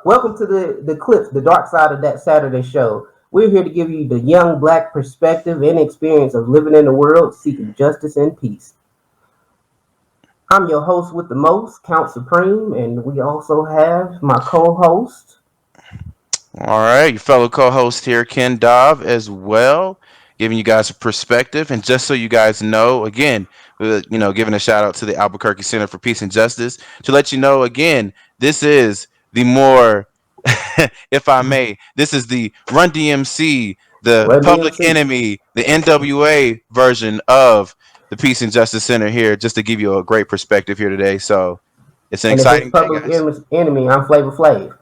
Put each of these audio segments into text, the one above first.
Welcome to the Eclipse, the dark side of That Saturday Show. We're here to give you the young black perspective and experience of living in the world seeking justice and peace. I'm your host with the most, Count Supreme, and we also have my co-host. All right, your fellow co-host here, KenDav, as well, giving you guys a perspective. And just so you guys know, again, giving a shout out to the Albuquerque Center for Peace and Justice to let you know again, this is the more, if I may, this is the Run DMC, the Run Public DMC. Enemy, the NWA version of the Peace and Justice Center here, just to give you a great perspective here today. So it's an And if it's exciting day, public guys. enemy, I'm Flavor Flav.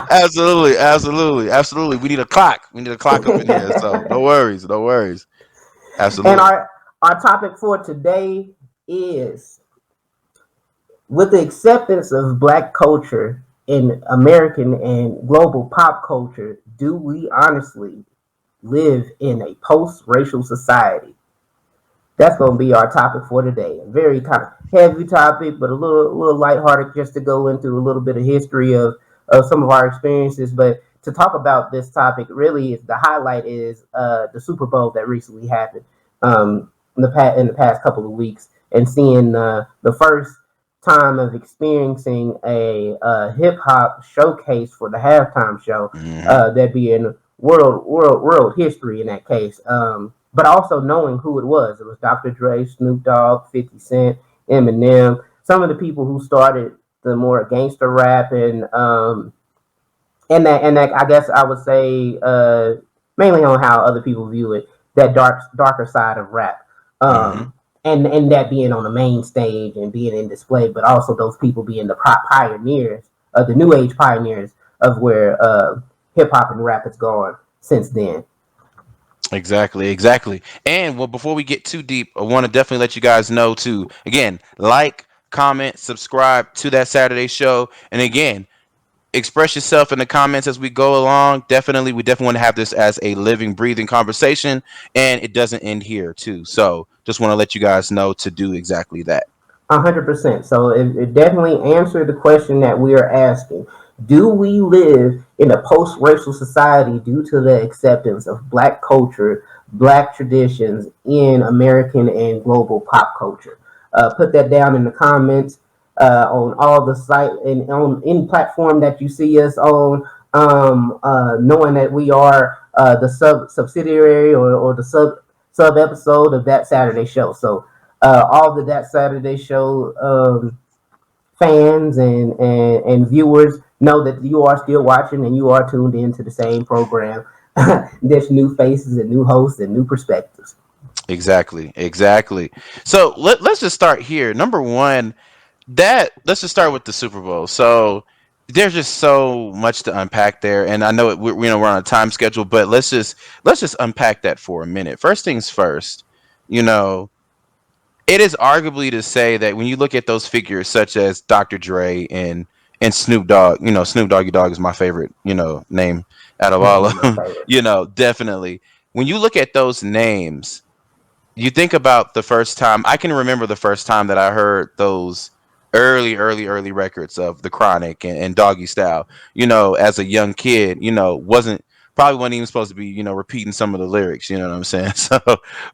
Absolutely, absolutely, absolutely. We need a clock. We need a clock up in here. So no worries, no worries. And Absolutely. our topic for today is, with the acceptance of black culture in American and global pop culture, do we honestly live in a post-racial society? That's going to be our topic for today. A very kind of heavy topic, but a little lighthearted, just to go into a little bit of history of some of our experiences. But to talk about this topic, really, is the highlight is the Super Bowl that recently happened in the past couple of weeks, and seeing the first time of experiencing a hip hop showcase for the halftime show, Hmm. that being world history in that case. But also knowing who it was. It was Dr. Dre, Snoop Dogg, 50 Cent, Eminem, some of the people who started the more gangster rap, and that I guess I would say, mainly on how other people view it, that darker side of rap. Hmm. And that being on the main stage and being in display, but also those people being the pioneers, the new age pioneers of where hip hop and rap has gone since then. Exactly, exactly. And well, before we get too deep, I want to definitely let you guys know to again like, comment, subscribe to that Saturday show, and again, express yourself in the comments as we go along. We definitely want to have this as a living, breathing conversation, and it doesn't end here too. So just want to let you guys know to do exactly that. 100%. So it definitely answered the question that we are asking. Do we live in a post-racial society due to the acceptance of black culture, black traditions in American and global pop culture? Put that down in the comments, on all the site and on any platform that you see us on. Knowing that we are the subsidiary, or the sub episode of That Saturday Show. So all the That Saturday Show fans and viewers know that you are still watching and you are tuned into the same program. There's new faces and new hosts and new perspectives. Exactly, exactly. So let's just start here. Number one, that let's just start with the Super Bowl. So there's just so much to unpack there, and I know we're on a time schedule, but let's just unpack that for a minute. First things first, you know, it is arguably to say that when you look at those figures such as Dr. Dre and Snoop Dogg, Snoop Doggy Dogg is my favorite, name out of That's all one of of my them. favorites. Definitely. When you look at those names, you think about the first time. I can remember the first time that I heard those early records of The Chronic and Doggy Style. As a young kid, wasn't even supposed to be, repeating some of the lyrics. You know what I'm saying? So,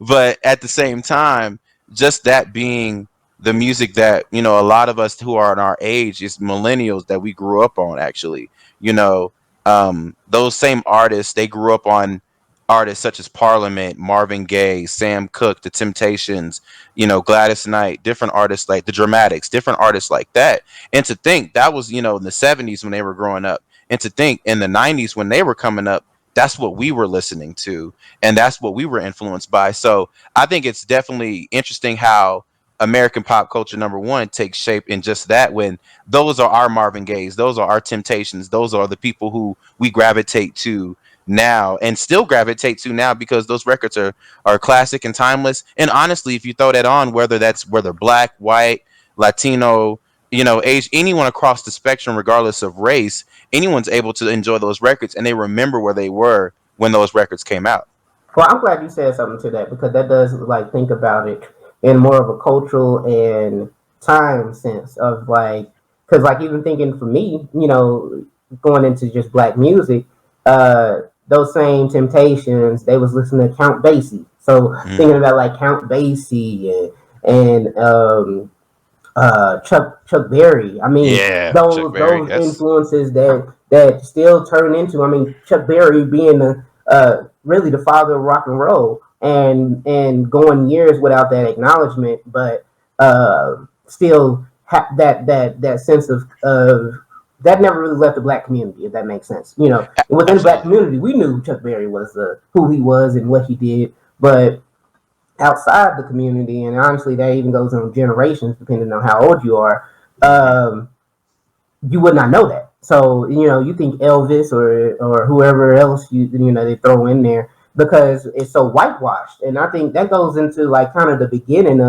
but at the same time, just that being the music that a lot of us who are in our age is millennials that we grew up on. Actually, those same artists, they grew up on artists such as Parliament, Marvin Gaye, Sam Cooke, The Temptations, Gladys Knight, different artists like the Dramatics, different artists like that. And to think that was, in the 70s when they were growing up, and to think in the 90s when they were coming up, that's what we were listening to, and that's what we were influenced by. So I think it's definitely interesting how American pop culture, number one, takes shape in just that, when those are our Marvin Gayes, those are our Temptations, those are the people who we gravitate to now and still gravitate to now because those records are classic and timeless. And honestly, if you throw that on, whether black, white, Latino, age, anyone across the spectrum, regardless of race, anyone's able to enjoy those records and they remember where they were when those records came out. Well, I'm glad you said something to that, because that does, like, think about it in more of a cultural and time sense of like, because like even thinking for me, going into just black music, those same Temptations, they was listening to Count Basie. So Mm. thinking about like Count Basie and Chuck Berry. I mean, Yeah, Chuck Berry. those Yes. influences that still turn into. I mean, Chuck Berry being the really the father of rock and roll, and going years without that acknowledgement, but still that sense of that never really left the black community, if that makes sense. Within the black Absolutely. community, we knew Chuck Berry was who he was and what he did, but outside the community, and honestly, that even goes on generations, depending on how old you are. Hmm. Um, you would not know that. So you think Elvis or whoever else they throw in there because it's so whitewashed, and I think that goes into like kind of the beginning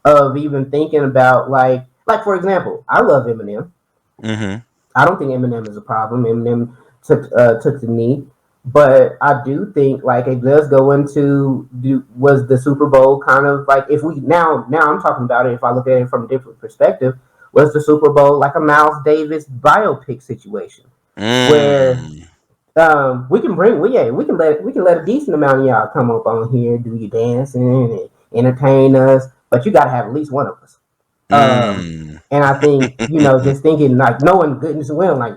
of even thinking about like for example, I love Eminem. Hmm. I don't think Eminem is a problem. Eminem took the knee, but I do think like it does go into was the Super Bowl kind of like if we now I'm talking about it if I look at it from a different perspective, was the Super Bowl like a Miles Davis biopic situation where Mm. we can bring we can let a decent amount of y'all come up on here do your dancing and entertain us, but you got to have at least one of us. Um, Mm. and I think just thinking like knowing goodness and well, like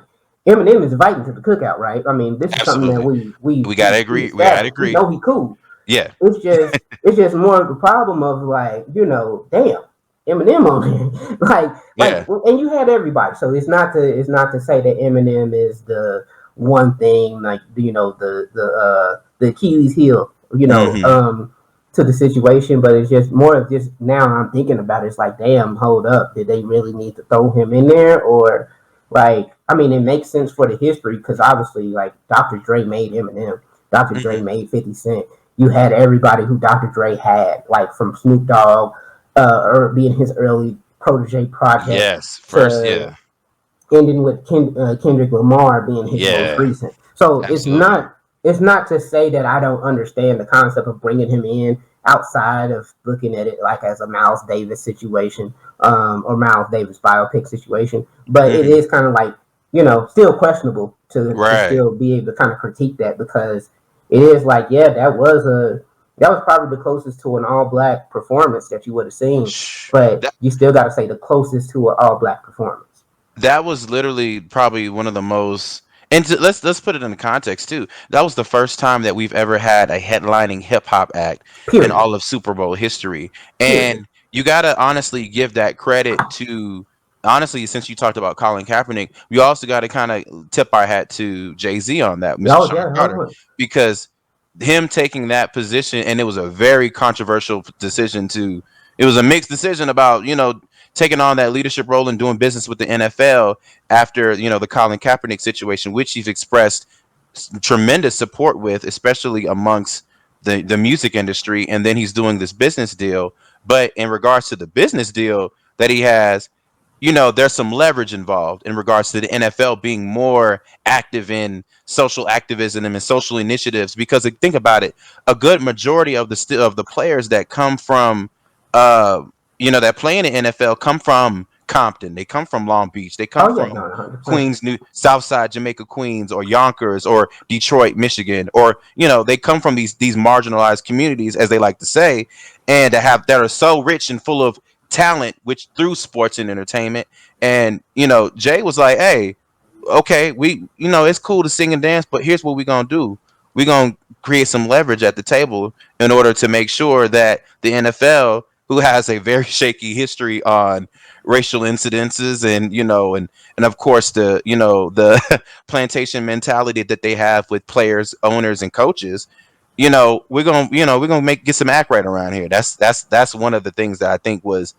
Eminem is inviting to the cookout, right? I mean, this is something that Absolutely. we we We gotta we, we agree. We gotta established. We agree. know he cool. Yeah. It's just more of the problem of like damn Eminem on there, like, Yeah. and you had everybody. So it's not to say that Eminem is the one thing like the Achilles heel, Hmm. to the situation, but it's just more of just now I'm thinking about it. It's like, damn, hold up, did they really need to throw him in there, or like, I mean, it makes sense for the history because obviously, like, Dr. Dre made Eminem, Dr. Dre Hmm. made 50 Cent. You had everybody who Dr. Dre had, like from Snoop Dogg, or being his early protege projects Yes. First. to Yeah. ending with Kendrick Lamar being his most Yeah. recent. So it's Absolutely. not it's not to say that I don't understand the concept of bringing him in outside of looking at it like as a Miles Davis situation, or Miles Davis biopic situation. But it Hmm. is kind of like still questionable to Right. still be able to kind of critique that because it is like yeah that was probably the closest to an all black performance that you would have seen, Shh. but you still got to say the closest to an all black performance. That was literally probably one of the most, and let's put it in context too. That was the first time that we've ever had a headlining hip hop act in Period. all of Super Bowl history. Period. And you got to honestly give that credit to, honestly, since you talked about Colin Kaepernick, we also got to kind of tip our hat to Jay-Z on that, Mr. Oh Sean yeah, Carter, hold because him taking that position, and it was a very controversial decision to, it was a mixed decision about, taking on that leadership role and doing business with the NFL after the Colin Kaepernick situation, which he's expressed tremendous support with, especially amongst the music industry. And then he's doing this business deal. But in regards to the business deal that he has, there's some leverage involved in regards to the NFL being more active in social activism and social initiatives. Because think about it, a good majority of the players that come from, uh, that play in the NFL come from Compton. They come from Long Beach. They come Oh yeah, from no, 100%. Queens, New Southside Jamaica, Queens, or Yonkers, or Detroit, Michigan, or they come from these marginalized communities, as they like to say, and that are so rich and full of talent, which through sports and entertainment. And Jay was like, "Hey, okay, we it's cool to sing and dance, but here's what we're gonna do. We're gonna create some leverage at the table in order to make sure that the NFL, who has a very shaky history on racial incidences, and and of course the plantation mentality that they have with players, owners, and coaches, we're gonna make get some act right around here. That's one of the things that I think was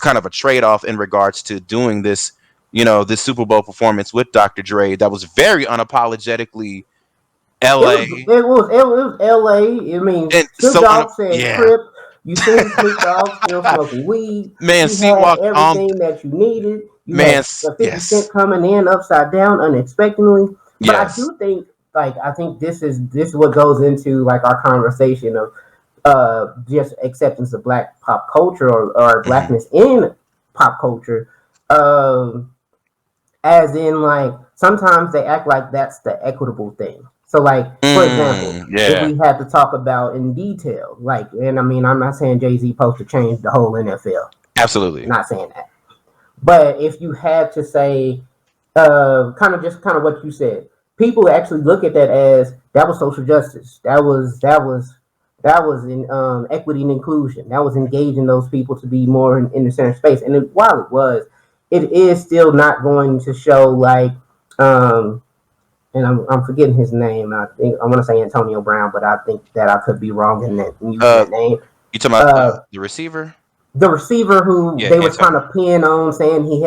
kind of a trade-off in regards to doing this Super Bowl performance with Dr. Dre that was very unapologetically It was LA. it was L.A. I mean, And Snoop so Dogg said yeah. Crip. You seen Snoop Dogg still smoking weed. Man, He C had Walk everything that you needed. You man, had the 50 Cent yes. coming in upside down unexpectedly. But I Yes. do think I think this is what goes into like our conversation of just acceptance of black pop culture or Hmm. blackness in pop culture. Um, as in, like, sometimes they act like that's the equitable thing. So, like, for example, if Yeah, we had to talk about in detail, like, and I mean, I'm not saying Jay-Z supposed to change the whole NFL. absolutely. Not saying that. But if you had to say, kind of what you said, people actually look at that as that was social justice. That was in equity and inclusion. That was engaging those people to be more in the center space. And while it was, it is still not going to show like, um, and I'm forgetting his name. I think I want to say Antonio Brown, but I think that I could be wrong in using Uh, that name. you talking about Uh, the receiver? the receiver who Yeah, they was trying Antonio. to pin on, saying he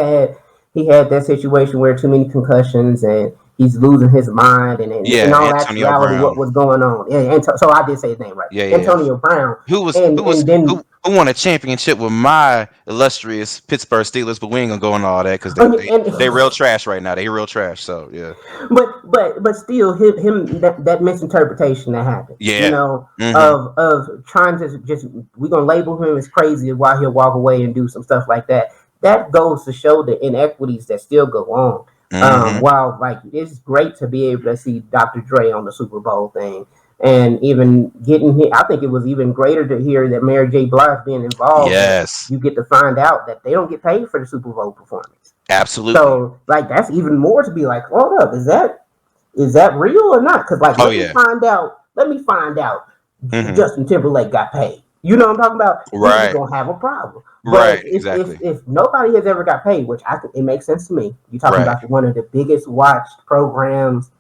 had that situation where too many concussions and he's losing his mind, and in Yeah, all Antonio actuality, what Brown. was going on? Yeah, so I did say his name right, Yeah, yeah. Antonio Brown, Who was and who was and then who won a championship with my illustrious Pittsburgh Steelers? But we ain't gonna go into all that because they they and they real trash right now. They real trash. So yeah, but still him that misinterpretation that happened, yeah. Mm-hmm. of trying to just, we're gonna label him as crazy while he'll walk away and do some stuff like that. That goes to show the inequities that still go on. Mm-hmm. While, like, it's great to be able to see Dr. Dre on the Super Bowl thing, and even getting here, I think it was even greater to hear that Mary J. Blige being involved. That Yes, you get to find out that they don't get paid for the Super Bowl performance. absolutely. So, like, that's even more to be like, hold up, is that real or not? Because, like, Oh let me yeah. find out. Let me find out. Mm-hmm. Justin Timberlake got paid. You know what I'm talking about? Then we're Right. gonna have a problem. But Right. if Exactly. if nobody has ever got paid, which it makes sense to me. You're talking Right. about one of the biggest watched programs.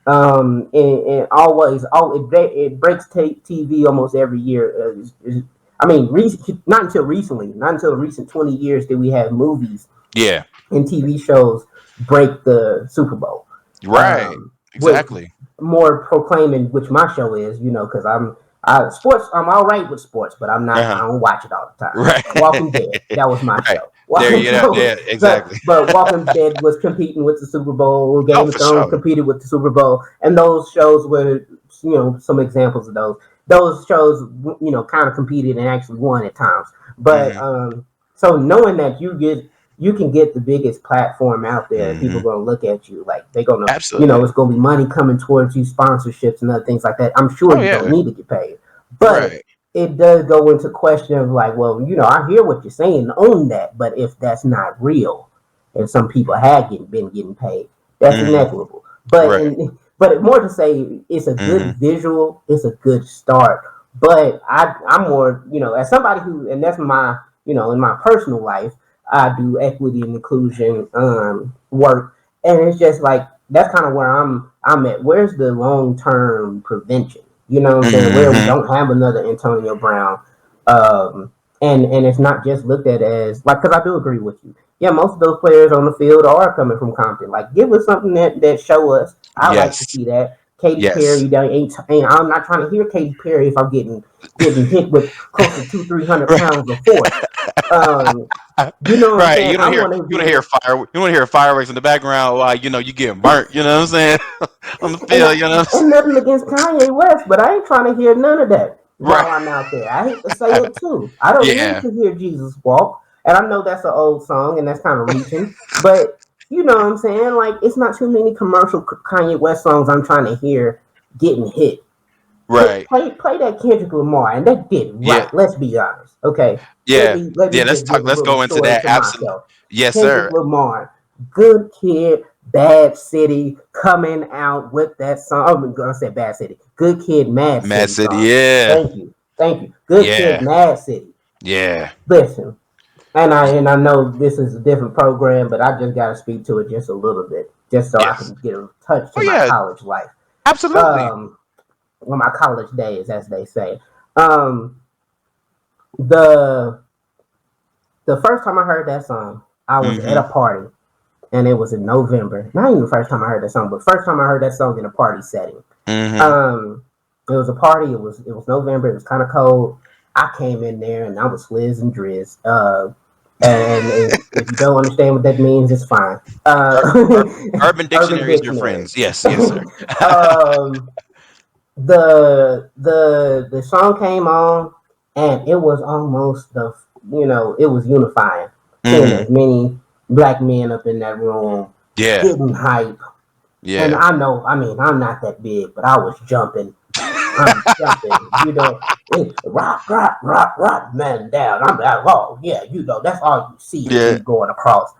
And always, it breaks TV almost every year. I mean, not until recently, not until the recent 20 years did we have movies Yeah. and TV shows break the Super Bowl. Right. With Exactly. more proclaiming which my show is, because sports. I'm all right with sports, but I'm not. I Uh-huh. don't watch it all the time. Right. Walking Dead, that was my Right. show. There Walking you go. so, Yeah. Exactly. but Walking Dead was competing with the Super Bowl. Oh, Game of for Thrones sure. competed with the Super Bowl, and those shows were, some examples of those. Those shows, kind of competed and actually won at times. But Mm-hmm. so knowing that you can get the biggest platform out there, and people Mm-hmm. are gonna look at you like they're gonna, Absolutely. it's gonna be money coming towards you, sponsorships and other things like that. I'm sure Oh you don't yeah. need to get paid, but Right. it does go into question of like, well, I hear what you're saying, own that, but if that's not real, and some people have been getting paid, that's Mm-hmm. inequitable. But Right. more to say, it's a Mm-hmm. good visual, it's a good start. But I'm more, as somebody who, and that's my, in my personal life, I do equity and inclusion work, and it's just like that's kind of where I'm at. Where's the long term prevention? You know what I'm saying? Where we Mm-hmm. don't have another Antonio Brown, um, and it's not just looked at as like, because I do agree with you. Yeah, most of those players on the field are coming from Compton. Like, give us something that show us. I like to Yes. see that. Katy Yes. Perry, that ain't. I'm not trying to hear Katy Perry if I'm getting hit with close to 200-300 pounds of force. Um, you know what I'm Right. saying? I want to You don't hear hear, fire. You don't hear fireworks in the background while you getting burnt. You know what I'm saying? On the and field. You know what I'm saying? and nothing against Kanye West, but I ain't trying to hear none of that Right. while I'm out there. I hate to say it too. I don't need Yeah. to hear Jesus walk, and I know that's an old song and that's kind of reaching, but you know what I'm saying? Like, it's not too many commercial Kanye West songs I'm trying to hear getting hit. Right. Play that Kendrick Lamar, and that did Yeah. right. Let's be honest, okay? Let Yeah. me let me Yeah. Let's just talk. give a Let's little go into story that. to Absolutely. myself. Yes, Kendrick sir. Lamar, Good Kid, Bad City, coming out with that song. I'm gonna say Bad City, Good Kid, Mad Mad City City. song. Yeah. Thank you. Good Kid, Yeah. Mad City. Yeah. Listen, and I know this is a different program, but I just gotta speak to it just a little bit, just so I Yes. can get a touch Oh to my yeah. college life. Absolutely. Um, well, my college days, as they say. Um, the the first time I heard that song, I was at Mm-hmm. a party, and it was in November. Not even the first time I heard that song, but first time I heard that song in a party setting. Mm-hmm. Um, it was a party. It was November. It was kind of cold. I came in there and I was Fliz and Driz. And if you don't understand what that means, it's fine. Ur- Ur- Urban Urban Dictionary is your Dictionary. friends. Yes. Yes, sir. um, the song came on, and it was almost it was unifying. seeing Mm-hmm. as many black men up in that room Yeah. getting hype. And Yeah. I know, I mean, I'm not that big, but I was jumping. I'm jumping, rock, rock, rock, rock, man, down. I'm like, oh, yeah, that's all you see is Yeah. me going across.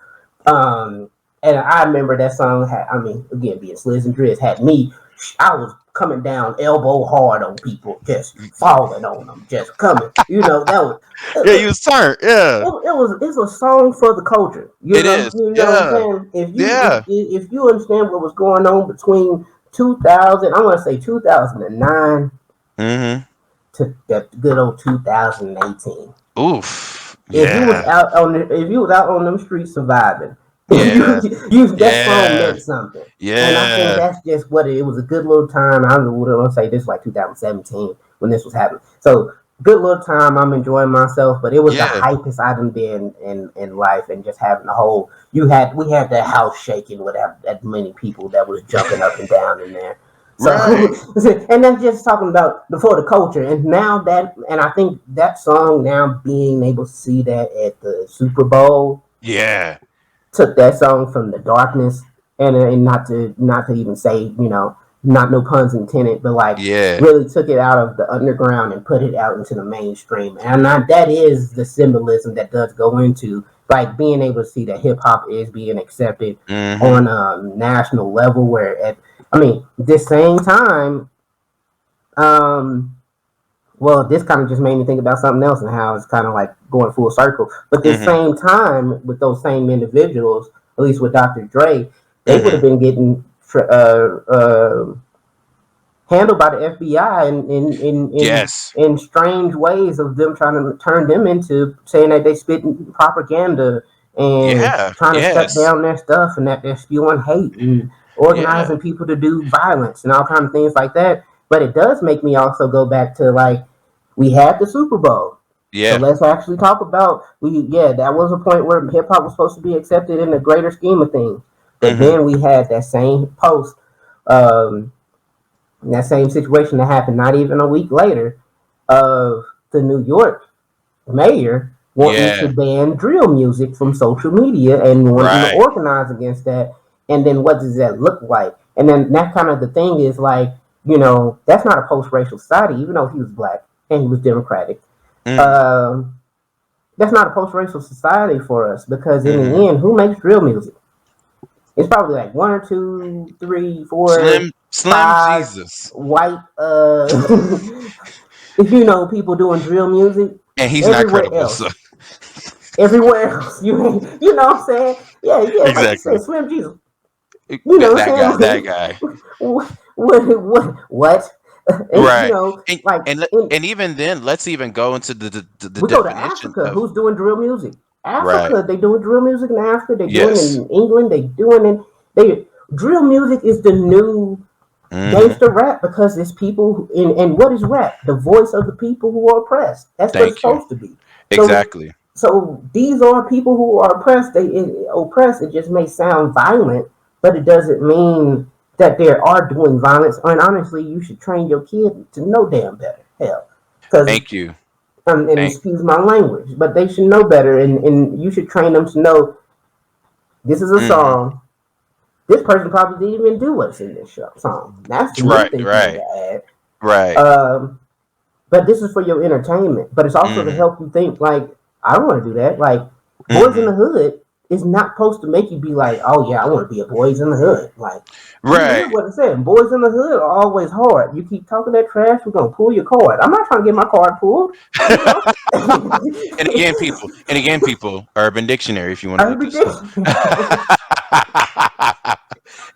Um, and I remember that song had, I mean, again, being Sliz and Driz had me, I was coming down elbow hard on people, just falling on them, just coming. That was, Yeah, you was turned. Yeah. it's a song for the culture. It is. You know what I'm Yeah. saying? Yeah. If you understand what was going on between 2000, I want to say 2009 Mm-hmm. to that good old 2018. Oof. If you was Yeah. out on them streets surviving, Yeah. that song Yeah. meant something. And I think Yeah. that's just what it was, a good little time. I don't want to say this like 2017 when this was happening. So good little time. I'm enjoying myself, but it was the Yeah. hypest item been in life, and just having the whole we had that house shaking with that many people that was jumping up and down in there. So, Right. and then just talking about before the culture, and now that, and I think that song now being able to see that at the Super Bowl Yeah. took that song from the darkness, and not to even say, not no puns intended, but like Yeah. really took it out of the underground and put it out into the mainstream. And that is the symbolism that does go into like being able to see that hip hop is being accepted Mm-hmm. on a national level. Where at, I mean, this same time, um, well, this kind of just made me think about something else and how it's kind of like going full circle. But this Mm-hmm. same time, with those same individuals, at least with Dr. Dre, they would Mm-hmm. have been getting handled by the FBI Yes. in strange ways of them trying to turn them into saying that they spit propaganda and Yeah. trying to shut Yes. down their stuff, and that they're spewing hate and Yeah. organizing people to do violence and all kinds of things like that. But it does make me also go back to like we had the Super Bowl. So Yeah. let's actually talk about that was a point where hip hop was supposed to be accepted in the greater scheme of things. But Mm-hmm. then we had that same post, um, that same situation that happened not even a week later, of the New York mayor wanting to Yeah. ban drill music from social media and wanting to Right. organize against that. And then what does that look like? And then that kind of the thing is like, that's not a post-racial society, even though he was black and he was Democratic. Mm-hmm. Um, that's not a post-racial society for us, because in Mm-hmm. the end, who makes drill music? It's probably like one or two, three, four, Slim five Jesus. white, people doing drill music. And he's not Everywhere credible, so else, everywhere else, you know what I'm saying? Yeah, yeah, like you said, exactly. Slim Jesus. You know what That I'm guy. saying? What? And Right. like And even then, let's even go into the we go to definition Africa. of Who's doing drill music? right. Africa, they doing drill music in Africa. They doing it Yes. in England. They doing it. They drill music is the new Mm-hmm. gangster rap, because it's people and what is rap? The voice of the people who are oppressed. That's what it's Thank you. supposed to be. So Exactly. these are people who are oppressed. Oppressed. It just may sound violent, but it doesn't mean that they are doing violence. And honestly, you should train your kid to know damn better. Hell, because Thank you. and Thank. excuse my language, but they should know better, and you should train them to know this is a Mm-hmm. song. This person probably didn't even do what's in this song. That's the new Right. thing for you Right. to add. Right. But this is for your entertainment. But it's also to Mm-hmm. help you think like, I don't want to do that. Like Boys in Mm-hmm. the Hood is not supposed to make you be like, oh yeah, I want to be a Boys in the Hood. Like you hear Right. what it said. Boys in the Hood are always hard. You keep talking that trash, we're gonna pull your card. I'm not trying to get my card pulled. You know. And again, people, Urban Dictionary, if you want to I'm look this up. ridiculous.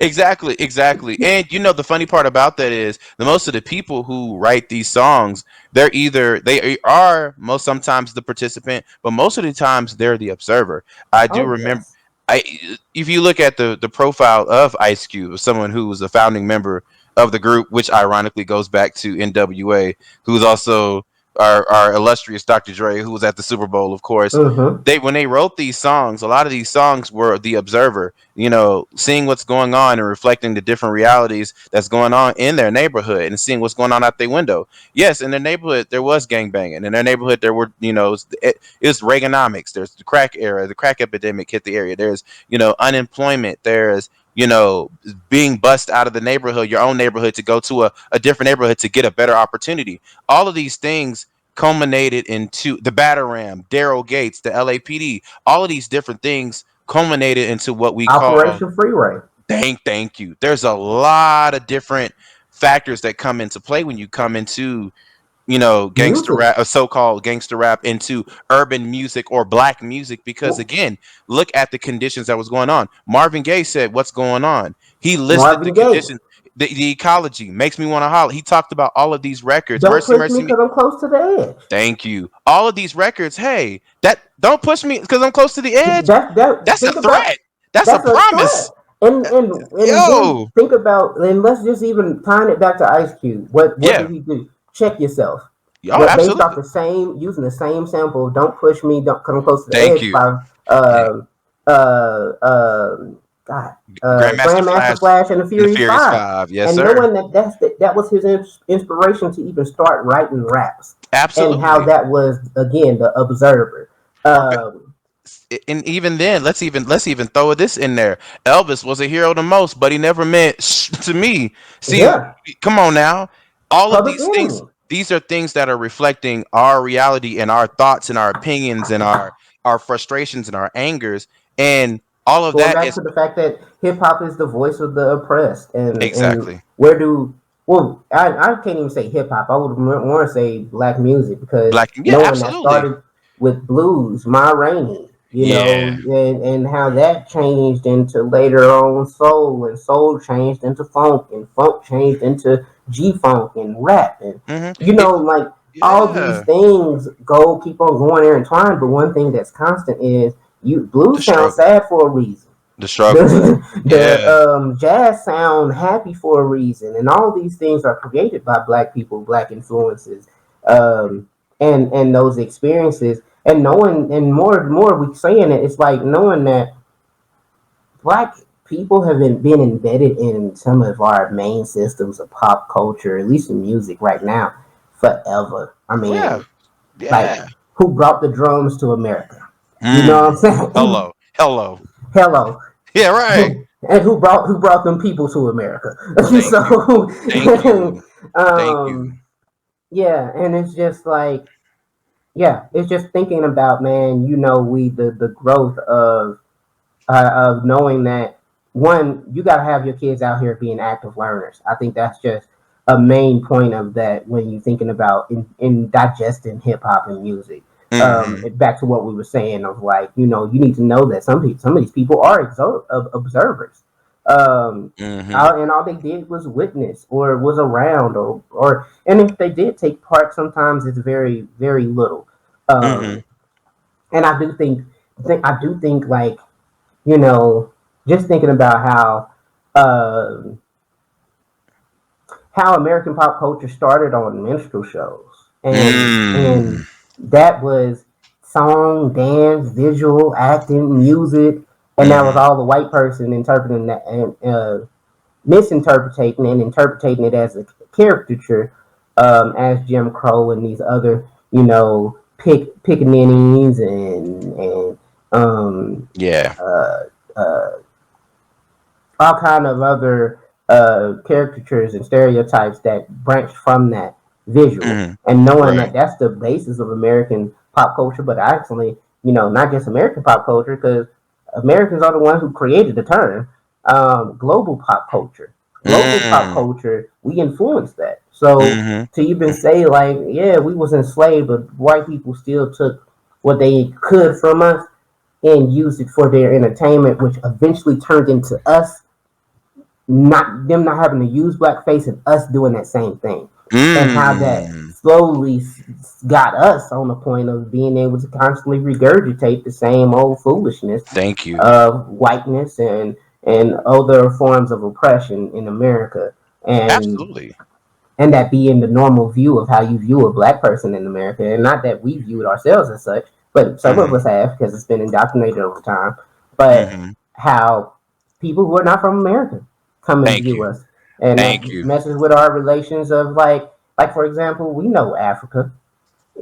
Exactly, exactly. And the funny part about that is the most of the people who write these songs, they are most sometimes the participant, but most of the times they're the observer. I do Oh remember yes. I if you look at the profile of Ice Cube, someone who was a founding member of the group, which ironically goes back to NWA, who's also our illustrious Dr. Dre, who was at the Super Bowl, of course. Mm-hmm. They when they wrote these songs, a lot of these songs were the observer, seeing what's going on and reflecting the different realities that's going on in their neighborhood and seeing what's going on out their window. Yes, in their neighborhood there was gang banging. In their neighborhood there were, it's Reaganomics. There's the crack era, the crack epidemic hit the area. There's, unemployment. There's, being bussed out of the neighborhood, your own neighborhood, to go to a different neighborhood to get a better opportunity. All of these things culminated into the Bataram, Daryl Gates, the LAPD. All of these different things culminated into what we call Operation Freeway. thank you. There's a lot of different factors that come into play when you come into, gangster Music. rap, so-called gangster rap, into urban music or black music. Because Well, again, look at the conditions that was going on. Marvin Gaye said, "What's going on?" He listed the Marvin Gaye. conditions. The ecology makes me want to holler. He talked about all of these records. Don't Mercy, push me mercy me. because I'm close to the edge. Thank you. All of these records. Hey, that don't push me because I'm close to the edge. That That's a think about threat. That's a that's a threat. promise. And then Yo, think about, and let's just even tying it back to Ice Cube. What yeah. did he do? Check yourself. Yo, What, based off absolutely. the same, using the same sample, "Don't Push Me, Don't Come Close to the Thank Edge" you. by Hey, uh uh God, Grandmaster Grandmaster Flash Flash and the and the Furious Furious Five. Five. Yes, And sir. knowing that was his inspiration to even start writing raps, and how Absolutely. that was again the observer. Or be- Um, and even then, let's even throw this in there. Elvis was a hero the most, but he never meant to me. See, yeah, come on now. All of Public these things, Enemy. these are things that are reflecting our reality and our thoughts and our opinions and our frustrations and our angers, and all of Going that back is to the fact that hip hop is the voice of the oppressed, and exactly where do well, I can't even say hip hop. I would want to say black music, because black. Yeah, knowing that absolutely. started with blues, Ma Rainey, Yeah. and how that changed into later on soul, and soul changed into funk, and funk changed into G funk and rap, and Hmm. like all these Yeah. things keep on going intertwined. But one thing that's constant is The blues sound struggle. sad for a reason. The struggle. Yeah. The jazz sound happy for a reason, and all these things are created by black people, black influences, and those experiences. And knowing, and more we saying it, it's like knowing that black people have been embedded in some of our main systems of pop culture, at least in music right now, forever. I Yeah. mean, like, Yeah. who brought the drums to America? You know Mm. what I'm saying? Hello. Hello. Hello. Yeah, right. And who brought them people to America? Thank you. So, Thank you. Thank you. um, yeah, and it's just like, yeah, it's just thinking about, man, we the growth of knowing that, one, you got to have your kids out here being active learners. I think that's just a main point of that when you're thinking about in digesting hip hop and music. Hmm. Back to what we were saying of, like, you need to know that some of these people are observers. Um, Hmm. and all they did was witness, or was around, or and if they did take part, sometimes it's very, very little. Hmm. Um, and I do think, like, you know, just thinking about uh, how American pop culture started on minstrel shows, and Mm. that was song, dance, visual, acting, music, and that was Hmm. all the white person interpreting that, and misinterpreting and interpreting it as a caricature, as Jim Crow and these other, pickaninnies, and Yeah. uh, uh, all kind of other caricatures and stereotypes that branch from that visual, Hmm. and knowing Right. that that's the basis of American pop culture. But actually, not just American pop culture, because Americans are the ones who created the term, global pop culture. Global pop Mm. culture, we influenced that. So Hmm. to even say, like, yeah, we was enslaved, but white people still took what they could from us and used it for their entertainment, which eventually turned into us not having to use blackface, and us doing that same thing, and how that Mm. slowly got us on the point of being able to constantly regurgitate the same old foolishness Thank you. of whiteness and other forms of oppression in America. and Absolutely. and that being the normal view of how you view a black person in America, and not that we view it ourselves as such, but some of Mm-hmm. us have because it's been indoctrinated over time. But Mm-hmm. how people who are not from America come and Thank view you. us, and that Thank you. messes with our relations of like for example, we know Africa.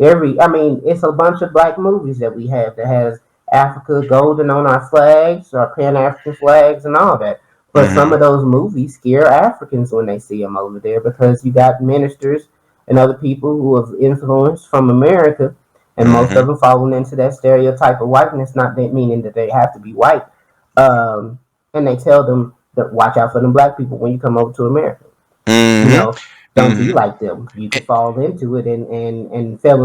I mean, it's a bunch of black movies that we have that has Africa golden on our flags, our Pan African flags, and all that. But some Mm-hmm. of those movies scare Africans when they see them over there because you got ministers and other people who have influence from America, and most Mm-hmm. of them falling into that stereotype of whiteness, not that meaning that they have to be white. And they tell them that watch out for them black people when you come over to America. You Mm-hmm. know, don't be Mm-hmm. like them. You could fall into it, and tell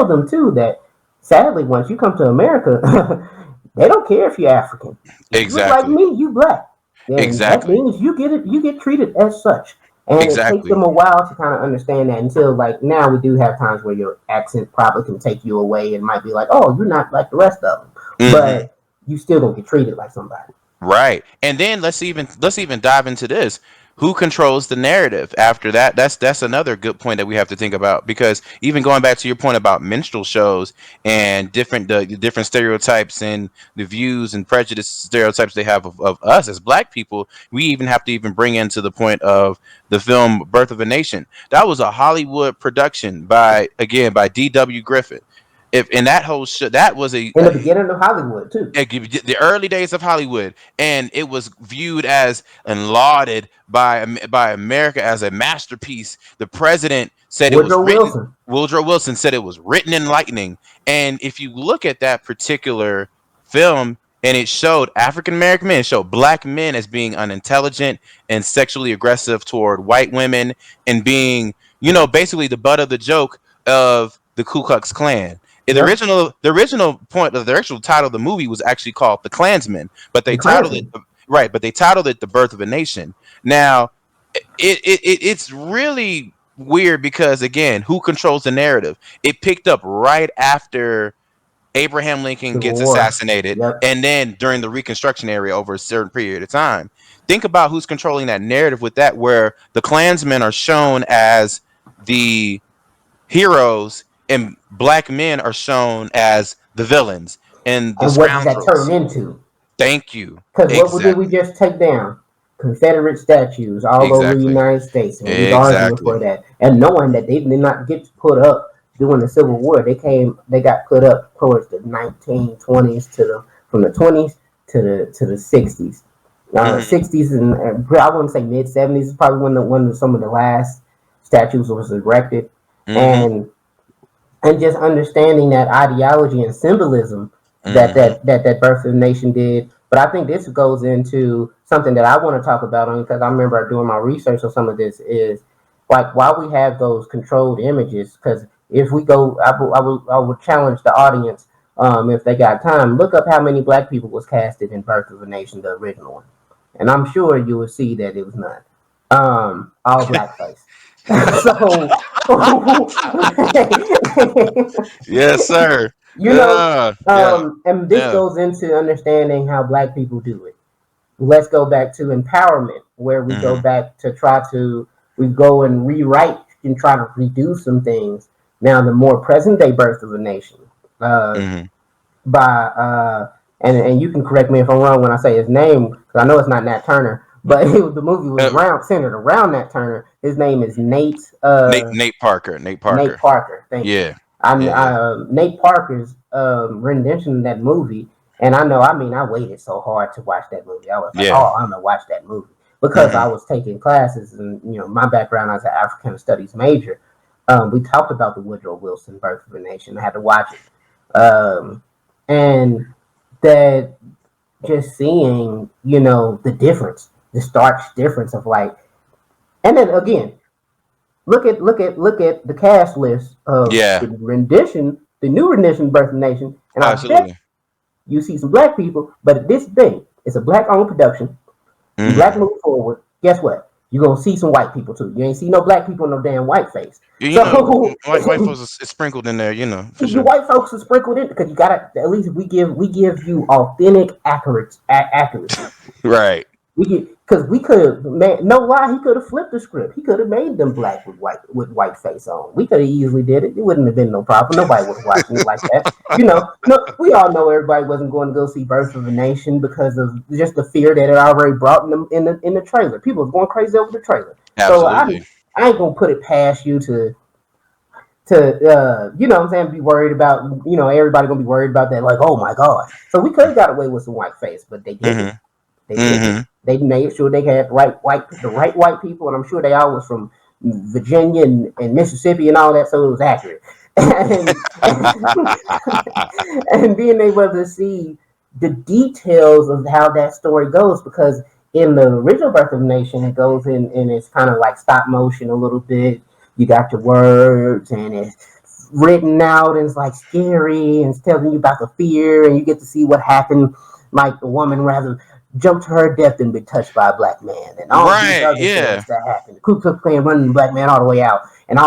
them too that sadly once you come to America, they don't care if you're African. If you look like Exactly. me, you black. Then that Exactly. means you get treated as such. And it takes Exactly. them a while to kind of understand that until like now we do have times where your accent probably can take you away and might be like, oh, you're not like the rest of them, Mm-hmm. but you still don't get treated like somebody. Right. And then let's even dive into this. Who controls the narrative after that? That's another good point that we have to think about, because even going back to your point about minstrel shows and the different stereotypes and the views and prejudice stereotypes they have of us as black people, we even have to even bring into the point of the film Birth of a Nation. That was a Hollywood production by D.W. Griffith. If in that whole show, that was In the beginning of Hollywood too. the early days of Hollywood, and it was viewed as and lauded by America as a masterpiece. The president said it was Woodrow written. Wilson. Woodrow Wilson said it was written in lightning. And if you look at that particular film, and it showed African American men, it showed black men as being unintelligent and sexually aggressive toward white women, and being, basically the butt of the joke of the Ku Klux Klan. Yep. The original point of the actual title of the movie was actually called The Klansman, but they The titled it Klansman. right, but they titled it The Birth of a Nation. Now, it's really weird because, again, who controls the narrative? It picked up right after Abraham Lincoln Civil gets War. assassinated, Yep. and then during the Reconstruction era over a certain period of time. Think about who's controlling that narrative with that, where the Klansmen are shown as the heroes and black men are shown as the villains and the And what does that turn scoundrels. into? Thank you. Because what did we Exactly. just take down? Confederate statues all over the Exactly. United States, and we arguing Exactly. for that, and knowing that they did not get put up during the Civil War. They got put up towards the 1920s to the from the 20s to the 60s, Hmm. 60s, and I wouldn't say mid 70s is probably when some of the last statues was erected, Hmm. and just understanding that ideology and symbolism Hmm. that Birth of the Nation did. But I think this goes into something that I want to talk about on because I remember doing my research on some of this is like why we have those controlled images. Because if we go, I would challenge the audience if they got time, look up how many black people was casted in Birth of a Nation, the original one, and I'm sure you will see that it was none. All blackface. So Yes, sir. you know, Yeah. and this Yeah. goes into understanding how black people do it. Let's go back to empowerment, where we go Hmm. back to we go and rewrite and try to redo some things. Now, the more present day Birth of a Nation, uh, Hmm. by and you can correct me if I'm wrong when I say his name because I know it's not Nat Turner, but the movie was Uh, centered around Nat Turner. His name is Nate Parker. Nate Nate Parker. Parker. Thank you. Yeah. Yeah. Yeah. Nate Parker's rendition of that movie, and I know. I mean, I waited so hard to watch that movie. I was like, Yeah. oh, I'm gonna watch that movie because I Hmm. was taking classes, and my background as an African studies major. We talked about the Woodrow Wilson Birth of a Nation. I had to watch it, and that just seeing, the difference, the stark difference of like, and then again, look at the cast list of Yeah. the new rendition Birth of Nation, and I bet Absolutely. you see some black people, but this thing, it's a black owned production, black Hmm. move forward. Guess what? You're gonna see some white people too. You ain't see no black people in no damn white face. So White folks is sprinkled in there, for the sure. white folks are sprinkled in because you gotta at least we give you authentic accuracy. Right. We get because we could man, no lie, he could have flipped the script. He could have made them black with white face on. We could have easily did it. It wouldn't have been no problem. Nobody would have watched it like that. No, we all know everybody wasn't going to go see Birth of a Nation because of just the fear that it already brought in the trailer. People was going crazy over the trailer. So Absolutely. I ain't gonna put it past you to you know what I'm saying, be worried about, everybody gonna be worried about that, like, oh my gosh. So we could have got away with some white face, but they didn't. Mm-hmm. They didn't. Mm-hmm. They made sure they had the right white people, and I'm sure they all was from Virginia and Mississippi and all that, so it was accurate. And being able to see the details of how that story goes, because in the original Birth of a Nation, it goes in and it's kind of like stop motion a little bit. You got your words and it's written out and it's like scary and it's telling you about the fear, and you get to see what happened. Like the woman rather jumped to her death than be touched by a black man, and all these Right. other Yeah. things that happened. The Ku Klux Klan running the black man all the way out, and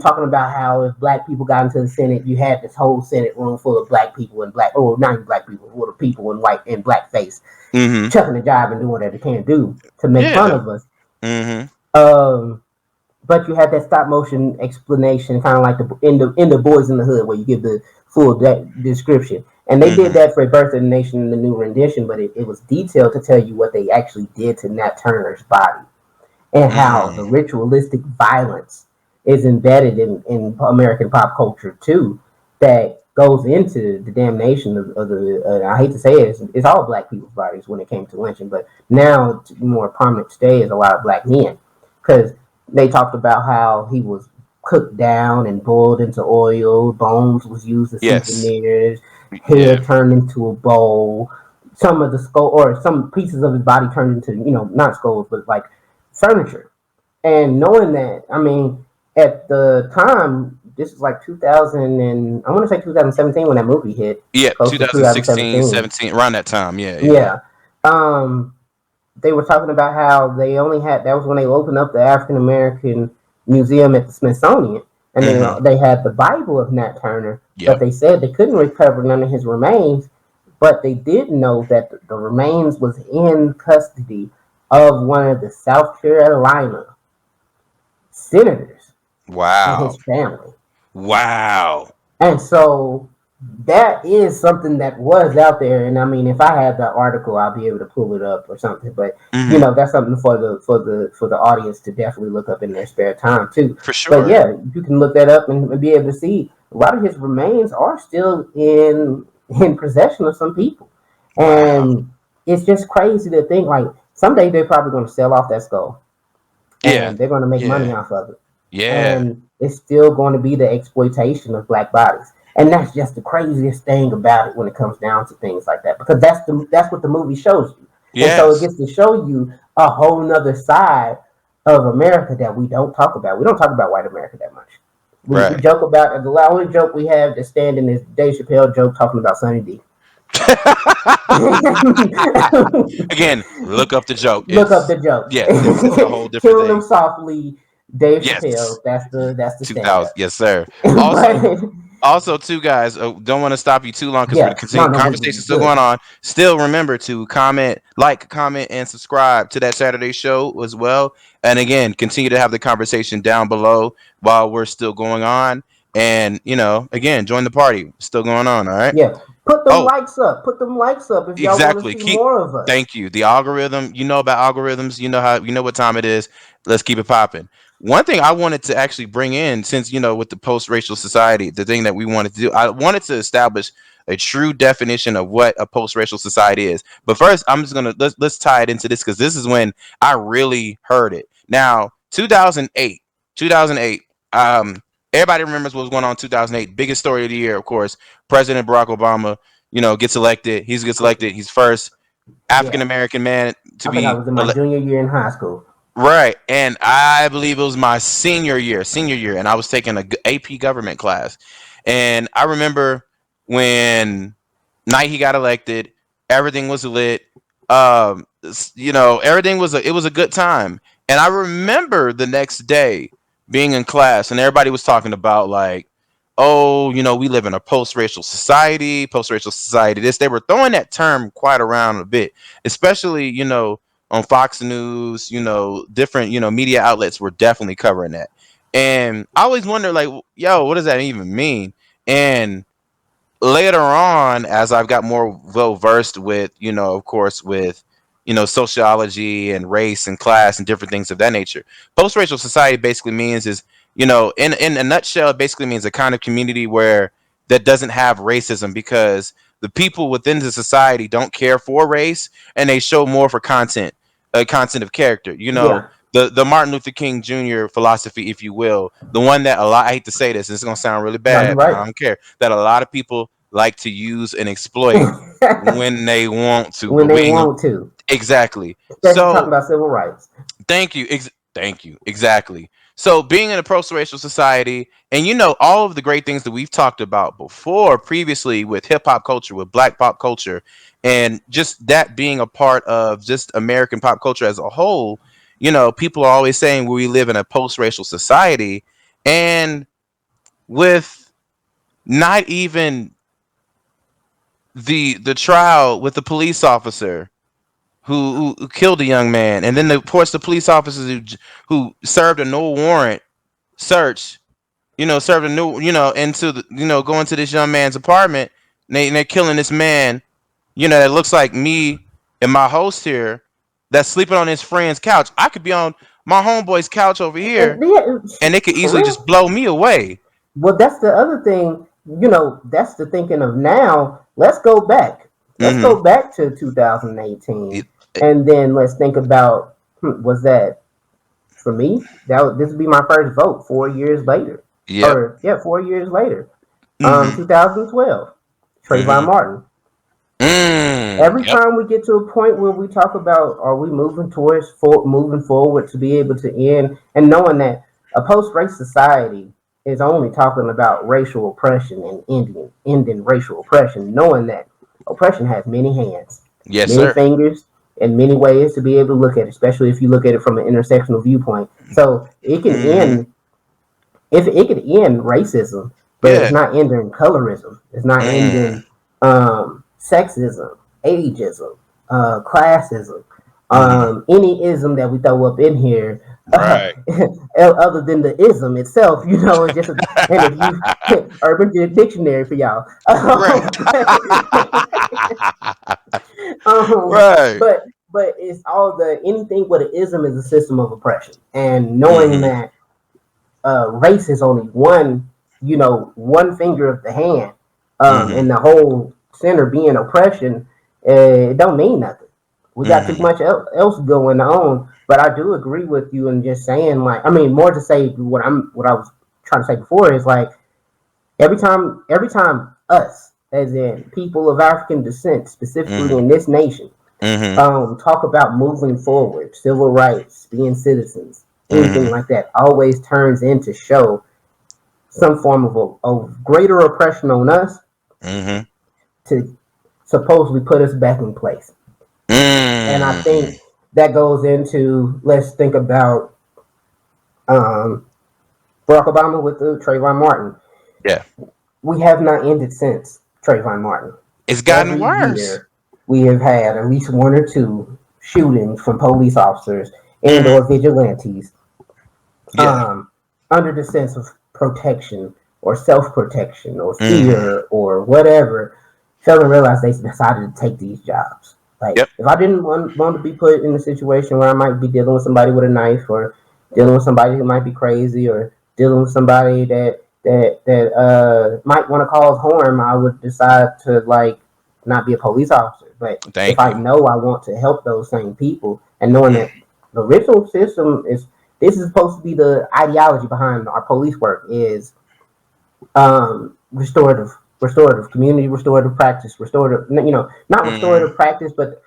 talking about how if black people got into the Senate, you had this whole Senate room full of black people and not even black people, full of people in white and black face, Mm-hmm. chucking the job and doing what they can do to make fun Yeah. of us. Mm-hmm. Um, but you had that stop motion explanation, kind of like the Boys in the Hood, where you give the full description. And they did Mm-hmm. that for Birth of the Nation in the new rendition, but it was detailed to tell you what they actually did to Nat Turner's body and how the Mm. ritualistic violence is embedded in American pop culture too, that goes into the damnation of the. I hate to say it, it's all black people's bodies when it came to lynching, but now more prominent today is a lot of black men, because they talked about how he was cooked down and boiled into oil, bones was used as Yes. souvenirs, Yeah. head turned into a bowl, some of the skull or some pieces of his body turned into, not skulls, but like furniture. And knowing that, I mean, at the time, this is like 2000, and I want to say 2017 when that movie hit, Yeah. close to 2016, 2017. 17, around that time. Yeah. Yeah. Yeah. Um, they were talking about how they only had, that was when they opened up the African American Museum at the Smithsonian, and Mm-hmm. they had the Bible of Nat Turner, but Yep. they said they couldn't recover none of his remains, but they did know that the remains was in custody of one of the South Carolina senators and Wow. his family. Wow. And so that is something that was out there. And I mean, if I had that article, I'll be able to pull it up or something. But Mm-hmm. that's something for the audience to definitely look up in their spare time too. For But sure. yeah, you can look that up and be able to see a lot of his remains are still in possession of some people, Wow. and it's just crazy to think like someday they're probably going to sell off that skull Yeah. and they're going to make money Yeah. off of it, Yeah. and it's still going to be the exploitation of black bodies. And that's just the craziest thing about it when it comes down to things like that, because that's what the movie shows you, and so it Yes. gets to show you a whole nother side of America that we don't talk about. We don't talk about white America that much. We Right. joke about the only joke we have that's standing is Dave Chappelle joke talking about Sunny D. Again, look up the joke. Look up It's the joke. yes, it's a whole different Killing them thing. softly, Dave Chappelle. Yes, That's the stand 2000. up. Yes, sir. Also, But also, too, guys, don't want to stop you too long because we're yeah, no, continuing. no, Conversation still good. going on. Still, remember to comment, and subscribe to that Saturday show as well. And again, continue to have the conversation down below while we're still going on. And again, join the party. Still going on. All right. Yeah, put them Oh, likes up. Put them likes up if y'all want to exactly. see more of us. Thank you. The algorithm, you know about algorithms, you know what time it is. Let's keep it popping. One thing I wanted to actually bring in, since with the post-racial society, the thing that we wanted to do, I wanted to establish a true definition of what a post-racial society is. But first, I'm just gonna let's tie it into this because this is when I really heard it. Now, 2008. Everybody remembers what was going on in 2008. Biggest story of the year, of course. President Barack Obama gets elected. He gets elected. He's first African Yeah, American man to I think I be was in my junior year in high school. right. And I believe it was my senior year, and I was taking a AP government class. And I remember when night he got elected, everything was lit. Everything was it was a good time. And I remember the next day being in class, and everybody was talking about like, oh, we live in a post-racial society, this. They were throwing that term quite around a bit, especially, on Fox News, different, media outlets were definitely covering that. And I always wonder, like, yo, what does that even mean? And later on, as I've got more well versed with, of course, with, sociology and race and class and different things of that nature, post-racial society basically means is, in a nutshell, it basically means a kind of community where that doesn't have racism, because the people within the society don't care for race, and they show more for content of character. Yeah, The Martin Luther King Jr. philosophy, if you will, the one that a lot, I hate to say this, and it's gonna sound really no, you're bad, but right. I don't care, that a lot of people like to use and exploit when they want to, When but they we ain't gonna. want to, Exactly. especially talking So about civil rights. thank you. Thank you. Exactly. So being in a post-racial society, and all of the great things that we've talked about before, previously, with hip hop culture, with black pop culture, and just that being a part of just American pop culture as a whole, people are always saying we live in a post-racial society, and with not even the trial with the police officer who killed a young man, and then of course the police officers who served a no warrant search, served a new, into the, going to this young man's apartment, and they're killing this man, that looks like me and my host here, that's sleeping on his friend's couch. I could be on my homeboy's couch over And here, yeah, and they could for easily just real. blow me away. Well, that's the other thing. That's the thinking of now. Let's go back. Let's Mm-hmm. go back to 2018, and then let's think about was that for me? This would be my first vote 4 years later, Yep. or yeah, 4 years later. Mm-hmm. 2012, Trayvon Mm-hmm. Martin. Every Yep. time we get to a point where we talk about are we moving towards moving forward to be able to end, and knowing that a post-race society is only talking about racial oppression and ending racial oppression, knowing that oppression has many hands, Yes, many sir. fingers, and many ways to be able to look at it, especially if you look at it from an intersectional viewpoint. So it can Mm-hmm. end, if it could end racism, but it's Yeah. not ending colorism. It's not Mm. ending sexism, ageism, classism, Mm-hmm. any ism that we throw up in here, Right. other than the ism itself. It's just and if you Urban Dictionary for y'all. Right. Um, Right. but it's all the anything with an ism is a system of oppression, and knowing Mm-hmm. that race is only one finger of the hand, Mm-hmm. and the whole center being oppression, it don't mean nothing. We got too Mm-hmm. much else going on. But I do agree with you in just saying, like, I mean, more to say what I was trying to say before is like every time us, as in people of African descent, specifically Mm-hmm. in this nation, Mm-hmm. talk about moving forward, civil rights, being citizens, anything Mm-hmm. like that, always turns into show some form of greater oppression on us Mm-hmm. to supposedly put us back in place. And I Mm. think that goes into, let's think about um, Barack Obama with the Trayvon Martin. Yeah. We have not ended since Trayvon Martin. It's gotten Every worse. year we have had at least one or two shootings from police officers and Mm-hmm. or vigilantes, Yeah. um, under the sense of protection or self-protection or Mm-hmm. fear or whatever, fail to realize they decided to take these jobs. Like, Yep. if I didn't want to be put in a situation where I might be dealing with somebody with a knife, or dealing with somebody who might be crazy, or dealing with somebody that might want to cause harm, I would decide to, like, not be a police officer. But if Thank I you. know I want to help those same people, and knowing Mm. that the original system is, this is supposed to be the ideology behind our police work, is restorative community, restorative practice, restorative, not Mm-hmm. restorative practice, but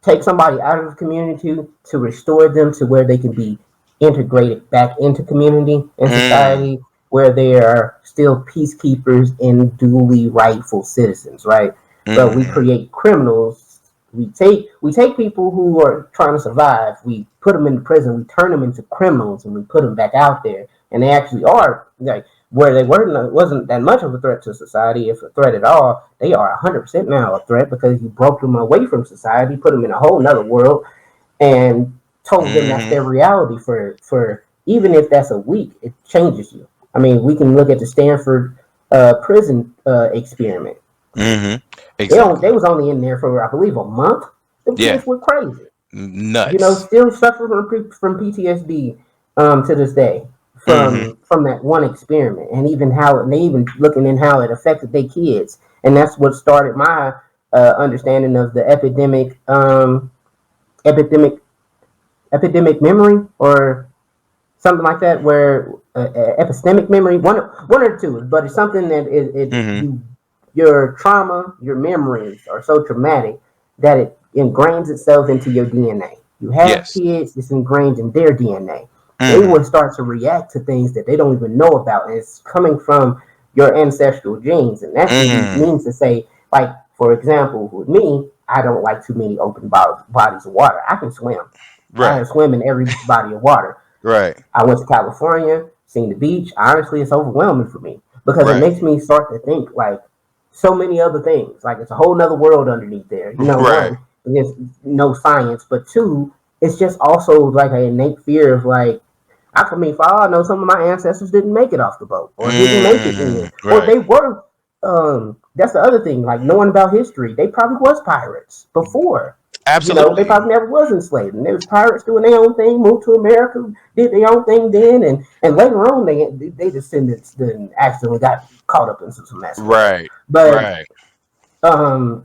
take somebody out of the community to restore them to where they can be integrated back into community and Mm. society, where they are still peacekeepers and duly rightful citizens, right? But we Mm-hmm. create criminals. We take people who are trying to survive. We put them in prison. We turn them into criminals, and we put them back out there. And they actually are, like, where they wasn't that much of a threat to society, if a threat at all. They are 100% now a threat, because you broke them away from society, put them in a whole nother world, and told them that's Mm-hmm. their reality for even if that's a week, it changes you. I mean, we can look at the Stanford prison experiment. Mm-hmm. They Exactly. was only in there for I believe a month. The Yeah. kids were crazy. Nuts. Still suffer from PTSD to this day Mm-hmm. from that one experiment, and even how and they even looking in how it affected their kids, and that's what started my understanding of the epidemic epidemic memory or something like that, where epistemic memory, one or two, but it's something that it Mm-hmm. you your trauma, your memories are so traumatic that it ingrains itself into your DNA. You have Yes. kids, it's ingrained in their DNA. They Mm-hmm. will start to react to things that they don't even know about, and it's coming from your ancestral genes. And that Mm-hmm. means to say, like, for example, with me, I don't like too many open bodies of water. I can swim. I Right. can swim in every body of water. Right. I went to California, seen the beach. Honestly, it's overwhelming for me because it Right. makes me start to think like so many other things. Like it's a whole nother world underneath there. Right. One, there's no science, but two, it's just also like an innate fear of like, I mean, for all I know, some of my ancestors didn't make it off the boat or didn't make it in, or Right. they were. That's the other thing. Like knowing about history, they probably was pirates before. They Absolutely. probably never was enslaved. And there was pirates doing their own thing, moved to America, did their own thing then, and later on they descendants then accidentally got caught up in some mess, whatever. Right. But Right.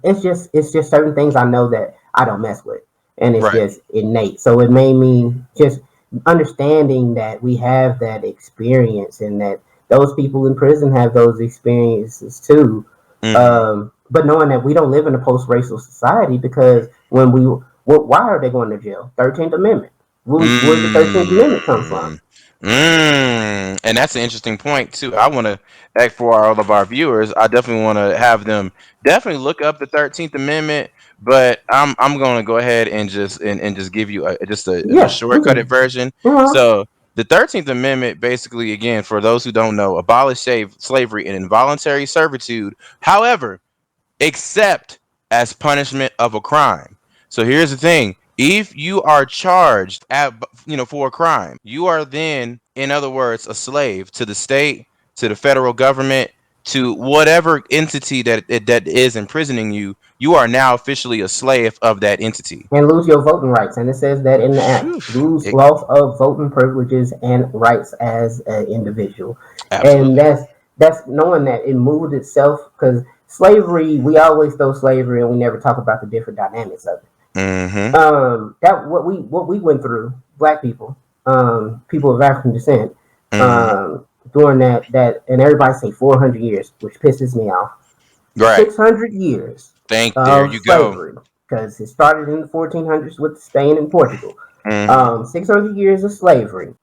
it's just certain things I know that I don't mess with, and it's Right. just innate. So it made me just understanding that we have that experience, and that those people in prison have those experiences too. Mm-hmm. But knowing that we don't live in a post-racial society, because why are they going to jail? 13th Amendment. Where did the 13th Amendment come from? Mm. And that's an interesting point too. I want to act for all of our viewers. I definitely want to have them definitely look up the 13th Amendment, but I'm going to go ahead and just give you just a Yeah, we shortcutted can. version. Uh-huh. So the 13th Amendment basically, again, for those who don't know, abolished slavery and involuntary servitude. However, except as punishment of a crime. So here's the thing. If you are charged for a crime, you are then, in other words, a slave to the state, to the federal government, to whatever entity that is imprisoning you. You are now officially a slave of that entity. And lose your voting rights. And it says that in the act, Phew. lose It- loss of voting privileges and rights as an individual. And absolutely. that's knowing that it moved itself, because slavery, we always throw slavery and we never talk about the different dynamics of it. Mm-hmm. That what we went through, black people, people of African descent, Mm-hmm. um, during that, and everybody say 400 years, which pisses me off. Right. 600 years There of you go. slavery, because it started in the 1400s with Spain and Portugal. Mm-hmm. 600 years of slavery.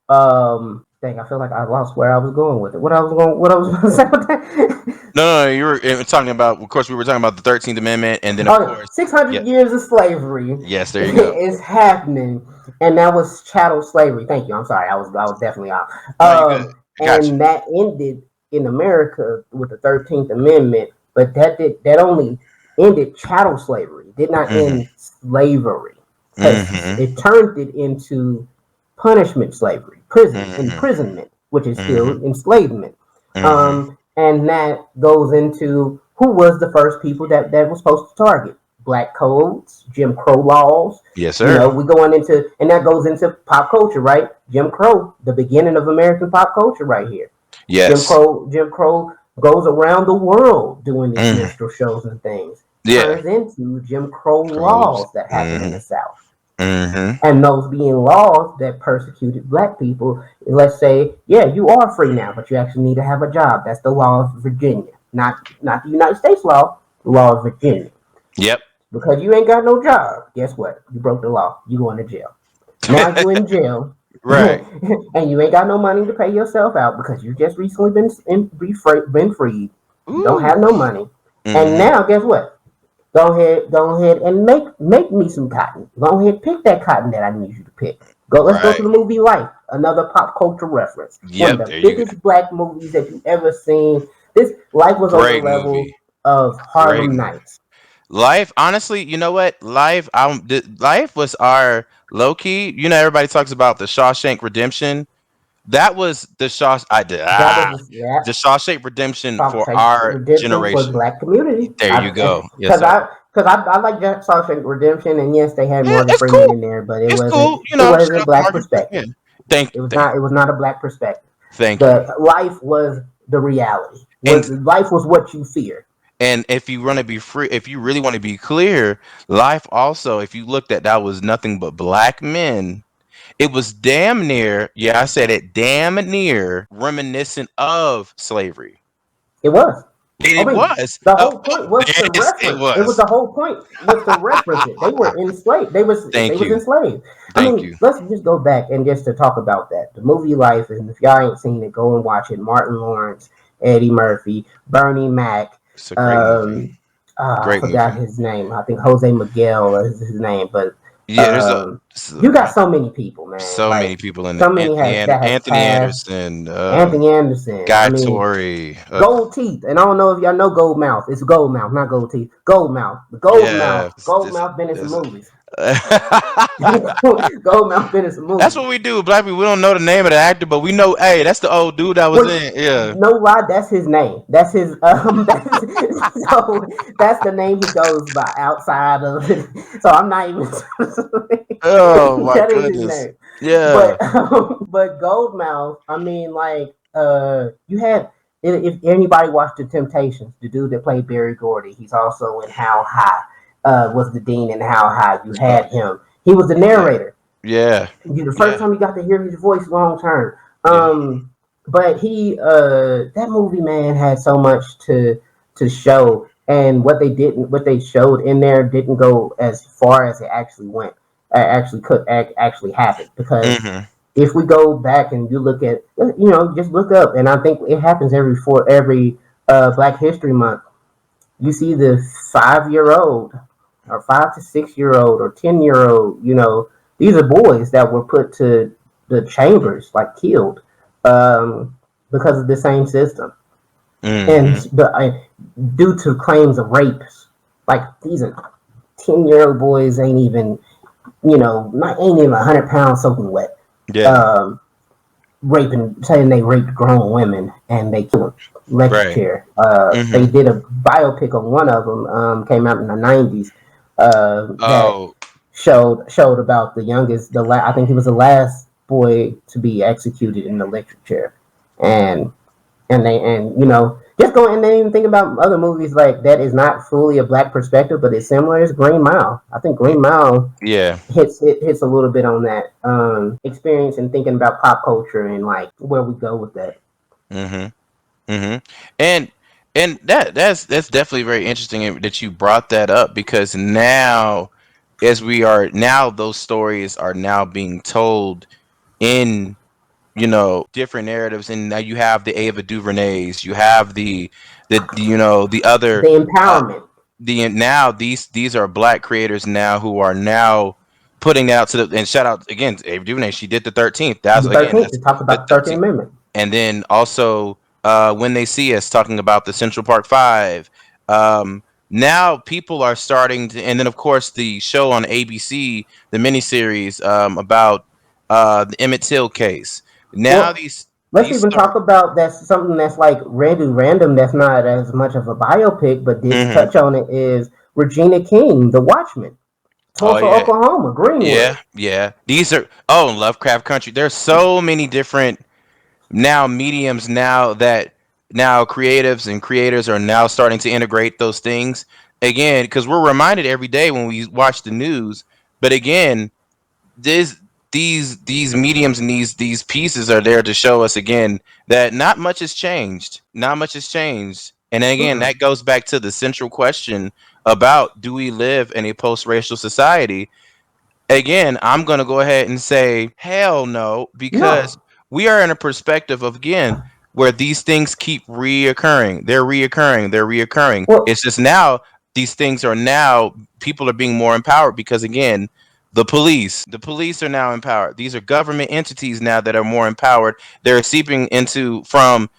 Dang, I feel like I lost where I was going with it. What I was going to say with that? No, you were talking about. Of course, we were talking about the 13th Amendment, and then of Oh, course, yeah. 600 years of slavery Yes, there you go. is happening, and that was chattel slavery. Thank you. I'm sorry, I was definitely off. No, you good. I got you. And that ended in America with the 13th Amendment, but that only ended chattel slavery. It did not Mm-hmm. end slavery, because Mm-hmm. it turned it into punishment slavery, prison Mm-hmm. imprisonment, which is Mm-hmm. still enslavement. Mm-hmm. And that goes into who was the first people that was supposed to target. Black codes, Jim Crow laws. Yes, sir. We going into, and that goes into pop culture, right? Jim Crow, the beginning of American pop culture, right here. Yes. Jim Crow goes around the world doing these Mm-hmm. minstrel shows and things. Yeah. Turns into Jim Crow Crows. laws that happen in Mm-hmm. the South, Mm-hmm. and those being laws that persecuted black people. Let's say, yeah, you are free now, but you actually need to have a job. That's the law of Virginia, not the United States law, the law of Virginia. Yep. Because you ain't got no job, guess what? You broke the law. You going to jail. Now you in jail, Right. and you ain't got no money to pay yourself out because you just recently been freed. You don't Ooh. have no money, and Mm-hmm. now guess what? Go ahead and make me some cotton. Go ahead, pick that cotton that I need you to pick. Go, let's go to Right. the movie Life, another pop culture reference. One of Yep. the There you go. biggest black movies that you ever seen. This Life was on the Great movie. level of Great Harlem movie. Nights. Life, honestly, you know what? Life was our low key. You know, everybody talks about the Shawshank Redemption. That was the That was yeah. the Shawshank Redemption for Shawshank our Redemption for the generation. black community. There you go. Yes, Because sir. I like Shawshank Redemption, and yes, they had Yeah, Morgan it's Freeman cool. in there, but it It's wasn't cool. You it know, shout wasn't a out to black Morgan. Yeah. perspective. Thank, thank, It was not a black perspective. thank you. The life was the reality. And What life was what you fear. if you want to be free, if you really want to be clear, life also, if you looked at that was nothing but black men. It was damn near, yeah, I said it, damn near reminiscent of slavery. It was. I It mean, was. the whole point was to Yes, it reference. It was was. the whole point was to reference it. They were enslaved. They Thank was you. enslaved. I Thank mean, you. let's just go back and just to talk about that. The movie Life, and if y'all ain't seen it, go and watch it. Martin Lawrence, Eddie Murphy, Bernie Mac. It's a great movie. Um, I Great forgot movie. his name. I think Jose Miguel is his name, but Yeah, um, you got so many people, man. so Like many people in so it. many that has Anthony passed. Anderson, Anthony Anderson. I Guy mean, Torrey. gold teeth, and I don't know if y'all know gold mouth. It's gold mouth, not gold teeth. Gold mouth. The Yeah, gold mouth been in some this- movies. Gold mouth been in some that's movies. what we do. Black people, we don't know the name of the actor, but we know, hey, that's the old dude that was Well, in. Yeah. no lie, that's his name. That's his that's, so that's the name he goes by outside of it. So I'm not even Oh my that is his goodness. name. Yeah. But Goldmouth, I mean, like, you had if anybody watched The Temptations, the dude that played Barry Gordy, he's also in How High. Was the dean in How High? You Oh, had him. He was the yeah. narrator. Yeah. The first Yeah. time you got to hear his voice long term. Yeah. But that movie, man, had so much to show, and what they showed in there didn't go as far as it actually went, actually could actually happen. Because Mm-hmm. if we go back and you look at, just look up, and I think it happens every Black History Month. You see the 5 year old or 5 to 6 year old or 10 year old, these are boys that were put to the chambers, like killed, because of the same system. And Mm-hmm. due to claims of rapes, like these are 10-year-old boys ain't even 100 pounds soaking wet. Yeah. Um, saying they raped grown women and they killed them. Electric Right. chair. They Mm-hmm. did a biopic on one of them. Came out in the '90s. That Oh, showed about the youngest. I think he was the last boy to be executed in the electric chair, and just going and then even think about other movies like that is not fully a black perspective, but it's similar. It's Green Mile. I think Green Mile yeah. hits a little bit on that experience and thinking about pop culture and like where we go with that. Mm-hmm. Mm-hmm. And that's definitely very interesting that you brought that up because now, as we are now, those stories are now being told in different narratives, and now you have the Ava DuVernays, you have the The other uh empowerment. now these are black creators now who are now putting that out to the, and shout out again to Ava DuVernay. She did the 13th. That's The again 13th that's to talk the about the 13th 13th. Amendment. And then also when they see us talking about the Central Park Five. um Now people are starting to, and then of course the show on ABC, the miniseries about the Emmett Till case. Now Well, let's these even start. talk about that's something that's like random. That's not as much of a biopic, but did Hmm. touch on it. Is Regina King, The Watchmen, Oh Tulsa, yeah, Oklahoma, Greenwood. yeah, yeah. These are, oh, Lovecraft Country. There's so many different now mediums now that now creatives and creators are now starting to integrate those things again, because we're reminded every day when we watch the news. But again, this these mediums and these pieces are there to show us again that not much has changed. Not much has changed. And then again, Mm-mm. that goes back to the central question about, do we live in a post-racial society? Again, I'm going to go ahead and say hell no, because No. we are in a perspective of, again, where these things keep reoccurring. They're reoccurring. They're reoccurring. Well, It's just now these things are now, people are being more empowered because, again, the police are now empowered. These are government entities now that are more empowered. They're seeping into from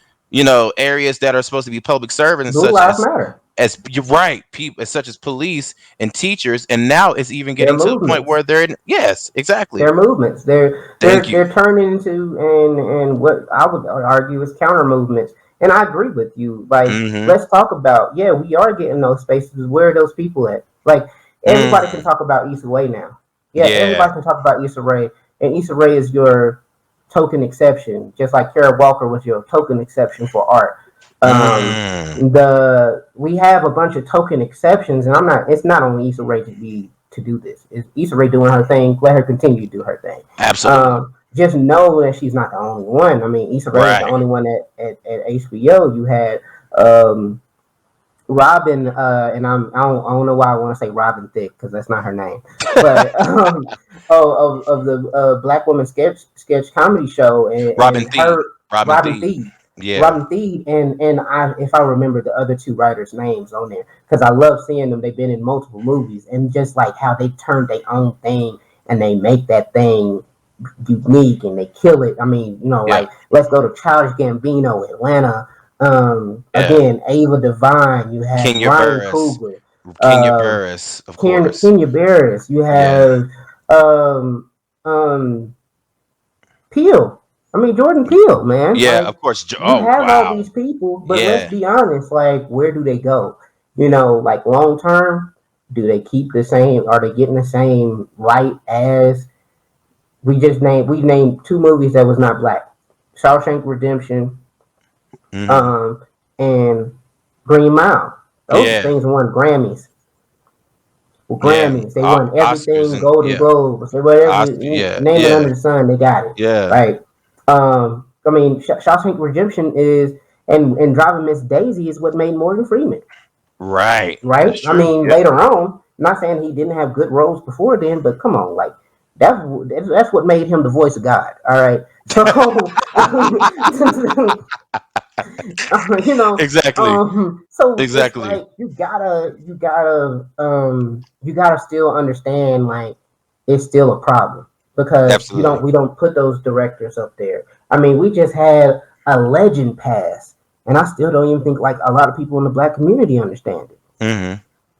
areas that are supposed to be public servants, Blue such Lives as Matter. as you're right, people such as police and teachers, and now it's even Their getting to the point movements. where they're in, yes, exactly. Their movements. Thank you. They're turning into and what I would argue is counter movements. And I agree with you. Like, Mm-hmm. let's talk about, yeah, we are getting those spaces. Where are those people at? Like, everybody can Mm. talk about Issa Rae now. Yeah, Yeah. everybody can talk about Issa Rae, and Issa Rae is your token exception, just like Kara Walker was your token exception for art. Mm. The we have a bunch of token exceptions, and I'm not. It's not only Issa Rae to do this. It's Issa Rae doing her thing. Let her continue to do her thing. Absolutely. Just know that she's not the only one. I mean, Issa Rae is the Right. only one at HBO. You had um, Robin, and I don't know why I want to say Robin Thicke because that's not her name, but of the Black Woman sketch comedy show, Robin and Thede. her Robin Robin Thede. Thede. Yeah. Robin Thede and I, if I remember the other two writers' names on there, because I love seeing them. They've been in multiple movies, and just like how they turn their own thing and they make that thing unique and they kill it. I mean, Yeah. like let's go to Childish Gambino, Atlanta. Yeah. Again, Ava Devine. You have Kenya Ryan Burris. Coogler, Kenya uh, Burris, of course. Kenya Barris. You Yeah. have um, um, Peele. I mean, Jordan Peele, man. Yeah, Like of course. you Oh, have all wow. these people, but let's Yeah. be honest. Like, where do they go? Like long term, do they keep the same? Are they getting the same light as we named two movies that was not black. Shawshank Redemption, Hmm. um, and Green Mile. Those Yeah. things won Grammys. Well, Yeah. Grammys. They won Oscars everything, and Golden yeah. Globes, whatever Yeah. name it Yeah. under the sun, they got it. Yeah. Right. I mean, Shawshank Redemption is and Driving Miss Daisy is what made Morgan Freeman. Right. Right? That's I true. mean, Yep. later on, not saying he didn't have good roles before then, but come on, like that's what made him the voice of God. All right, so you know, Exactly. so it's Exactly. like you gotta still understand like it's still a problem because Absolutely. we don't put those directors up there. I mean, we just had a legend pass, and I still don't even think like a lot of people in the black community understand it. Hmm.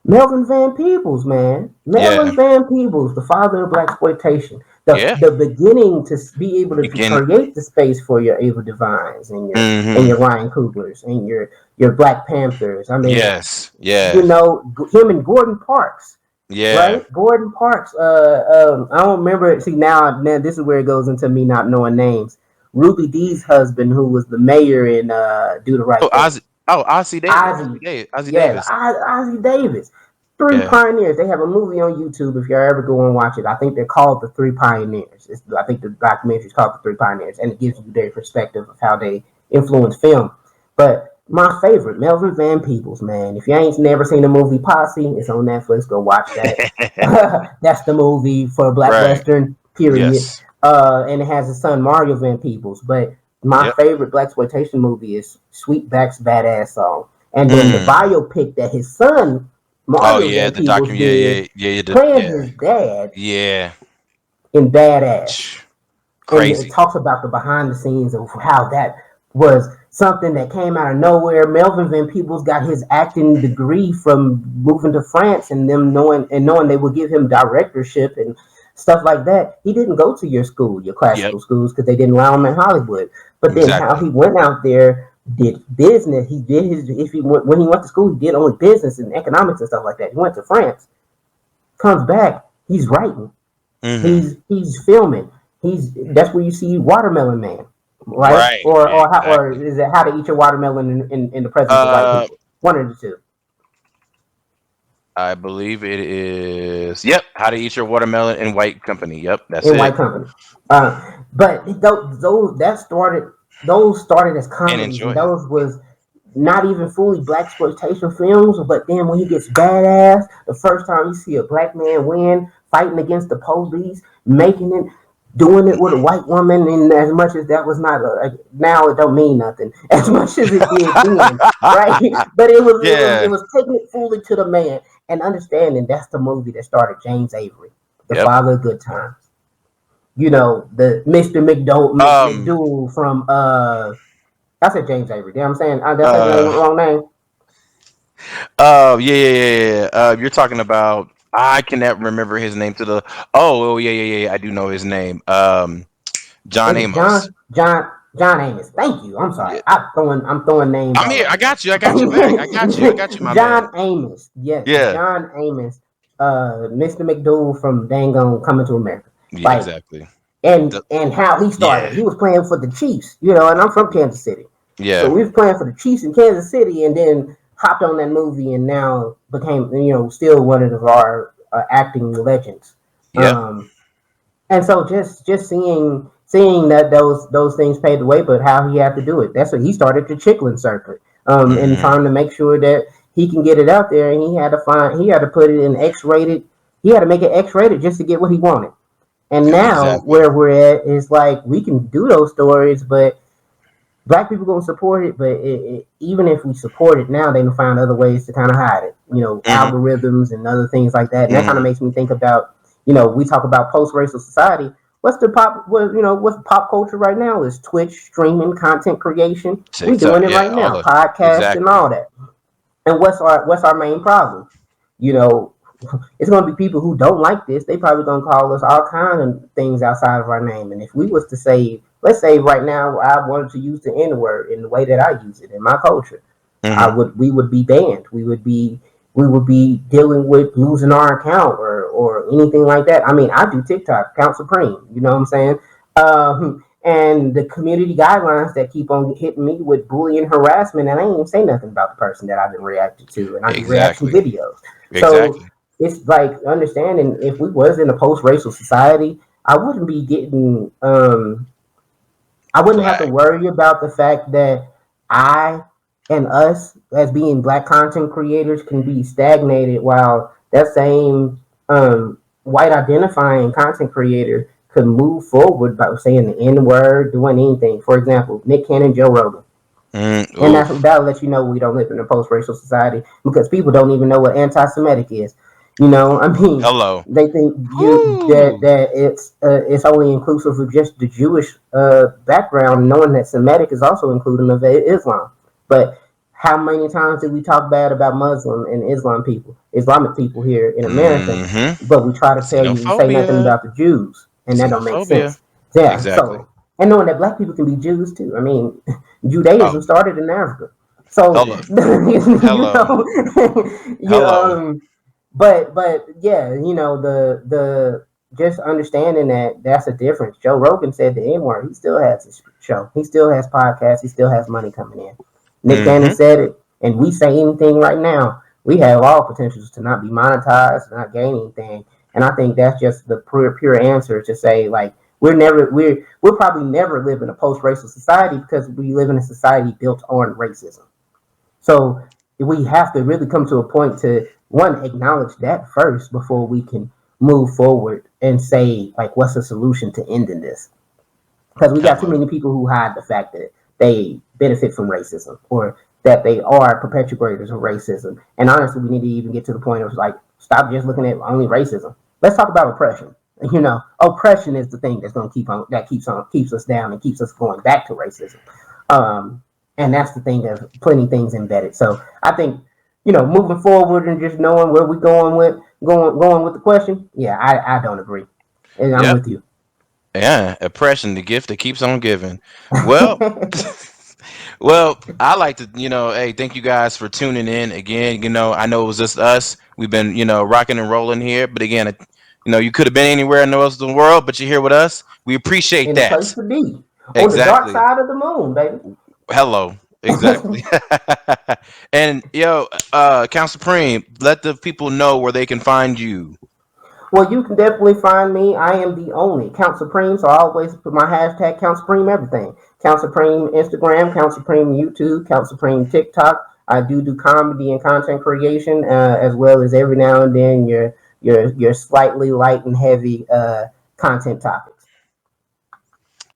Melvin Van Peebles, man. Yeah. Melvin Van Peebles, the father of black exploitation. Yeah. The beginning to be able to Begin. create the space for your Ava Devines and Hmm. your Ryan Cooglers and your Black Panthers. I mean, Yes. Yes. him and Gordon Parks, Yeah. right? Gordon Parks. I don't remember. See now this is where it goes into me not knowing names. Ruby Dee's husband, who was the mayor in Do the Oh, Right Thing. Ozzy. Oh, Ozzy Davis. Ozzy, Ozzy yeah, Davis. Ozzy Davis. Three Yeah. Pioneers. They have a movie on YouTube if you ever go and watch it. I think they're called The Three Pioneers. I think the documentary is called The Three Pioneers, and it gives you their perspective of how they influence film. But my favorite, Melvin Van Peebles, man. If you ain't never seen the movie Posse, it's on Netflix. Go watch that. That's the movie for Black Right. Western, period. Yes. And it has his son Mario Van Peebles. But my Yep. favorite black exploitation movie is Sweetback's Badass Song. And then the Mm. biopic that his son Oh Mario yeah, Van the Peebles document. Yeah, did, yeah, yeah, yeah, playing yeah, his dad yeah. in Badass, and it Crazy. talks about the behind the scenes of how that was something that came out of nowhere. Melvin Van Peebles got his acting degree from moving to France and them knowing they would give him directorship and stuff like that. He didn't go to your school, your Yep. classical schools, because they didn't allow him in Hollywood. But then how Exactly. he went out there, did business. He did his if he went, when he went to school, he did only business and economics and stuff like that. He went to France, comes back, he's writing, Hmm. he's filming. That's where you see Watermelon Man, right? Right. Or Exactly. is it How to Eat Your Watermelon in the Presence of White Uh, People? One of the two. I believe it is. Yep. How to Eat Your Watermelon in White Company. Yep. That's In it. White Company. But those started as And comedies, and enjoy it. those was not even fully black exploitation films. But then when he gets badass, the first time you see a black man win, fighting against the police, making it, doing it with a white woman, and as much as that was not now it don't mean nothing as much as it did then, right? But Yeah. it was taking it fully to the man and understanding that's the movie that started James Avery, the Yep. father of Good Times. The Mr. Um. McDougal from I said James Avery. Damn, I'm saying did I say the Uh. wrong name? You're talking about. I cannot remember his name to the. Oh, yeah. I do know his name. John Is it Amos. John Amos? Thank you. I'm sorry. Yeah, I'm throwing names I'm all here. I over got you. I got your back. I got you. I got you, my man. John Amos. Yes, Yeah. John Amos. Mr. McDougal from Dang on Coming to America. Yeah. Like, Exactly. The, and how he started. yeah. He was playing for the Chiefs, and I'm from Kansas City. So Yeah. we was playing for the Chiefs in Kansas City and then hopped on that movie and now became, still one of our acting legends. Yep. Um, and so just seeing that those things paved the way, but how he had to do it. That's what he started the Chitlin circuit, and Hmm. trying to make sure that he can get it out there. And he had to put it in X-rated. He had to make it X-rated just to get what he wanted. And now Exactly. where we're at is like we can do those stories, but black people gonna support it. But even if we support it now, they can find other ways to kind of hide it. Hmm. Algorithms and other things like that. And that kind of Hmm. makes me think about, we talk about post-racial society. What's pop culture right now is Twitch streaming, content creation. We TikTok. doing it Yeah. right All now, the. podcast and Exactly. all that. And what's our main problem? You know, it's gonna be people who don't like this. They probably gonna call us all kind of things outside of our name. And if we was to say, let's say right now, I wanted to use the N word in the way that I use it in my culture, Hmm. we would be banned. We would be dealing with losing our account or anything like that. I mean, I do TikTok, Count Supreme. You know what I'm saying? And the community guidelines that keep on hitting me with bullying harassment, and I ain't even say nothing about the person that I've been reacted to, and I do reaction Exactly. videos. So Exactly. it's like understanding if we was in a post-racial society, I wouldn't be getting I wouldn't have to Flag. worry about the fact that I and us as being black content creators can be stagnated while that same white identifying content creator could move forward by saying the N word, doing anything. For example, Nick Cannon, Joe Rogan. And Oof. that'll let you know we don't live in a post-racial society because people don't even know what anti-Semitic is. I mean, Hello. they think Whoo. that it's only inclusive of just the Jewish background, knowing that Semitic is also including of Islam. But how many times did we talk bad about Muslim and Islamic people here in America? Hmm. But we try to tell you we say nothing Xenophobia. about the Jews, and that don't make Xenophobia. sense. Yeah, Exactly. so and knowing that black people can be Jews too. I mean, Judaism Oh, started in Africa. So hello. you Hello. know, you Hello. but yeah, the just understanding that that's a difference. Joe Rogan said the N word. He still has his show. He still has podcasts. He still has money coming in. Nick Cannon Hmm. said it, and we say anything right now. We have all potentials to not be monetized, not gain anything. And I think that's just the pure answer to say like we'll probably never live in a post racial society because we live in a society built on racism. So we have to really come to a point to one acknowledge that first before we can move forward and say like what's the solution to ending this? Because we got too Hello. many people who hide the fact that they benefit from racism or that they are perpetrators of racism. And honestly, we need to even get to the point of like stop just looking at only racism. Let's talk about oppression. Oppression is the thing that's going to keeps us down and keeps us going back to racism. Um, and that's the thing of plenty things embedded. So I think moving forward and just knowing where we're going with the question. Yeah, I don't agree, and I'm Yep. with you. Yeah. Oppression, the gift that keeps on giving. Well, well, I like to, hey, thank you guys for tuning in again. I know it was just us. We've been, rocking and rolling here, but again, you could have been anywhere else in the world, but you're here with us. We appreciate In the place that. to be on the dark Exactly. side of the moon, baby. Hello. Exactly. And Count Supreme, let the people know where they can find you. Well, you can definitely find me. I am the only Count Supreme, so I always put my hashtag Count Supreme everything. Count Supreme Instagram, Count Supreme YouTube, Count Supreme TikTok. I do comedy and content creation, as well as every now and then your slightly light and heavy content topics.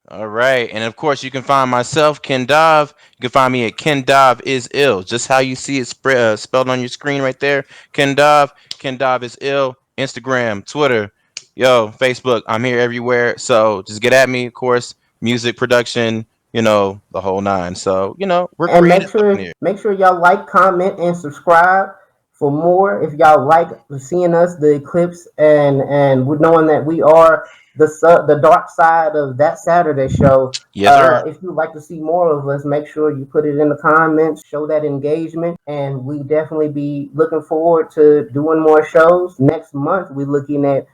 All right. And of course, you can find myself, KenDav. You can find me at KenDav is ill. Just how you see it spelled on your screen right there. KenDav. KenDav is ill. Instagram, Twitter, Facebook. I'm here everywhere. So just get at me, of course. Music production, the whole nine. So, we're And creative up in here. make sure y'all like, comment, and subscribe for more. If y'all like seeing us, the Eclipse, and we're knowing that we are the dark side of That Saturday Show. Yes, sir. If you'd like to see more of us, make sure you put it in the comments, show that engagement, and we definitely be looking forward to doing more shows. Next month, we're looking at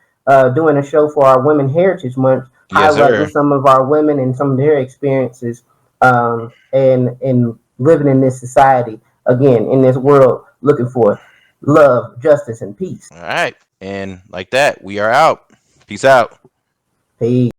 doing a show for our Women Heritage Month, Yes, highlighting sir. some of our women and some of their experiences, and living in this society again, in this world, looking for love, justice, and peace. All right. And like that, we are out. Peace out. Peace.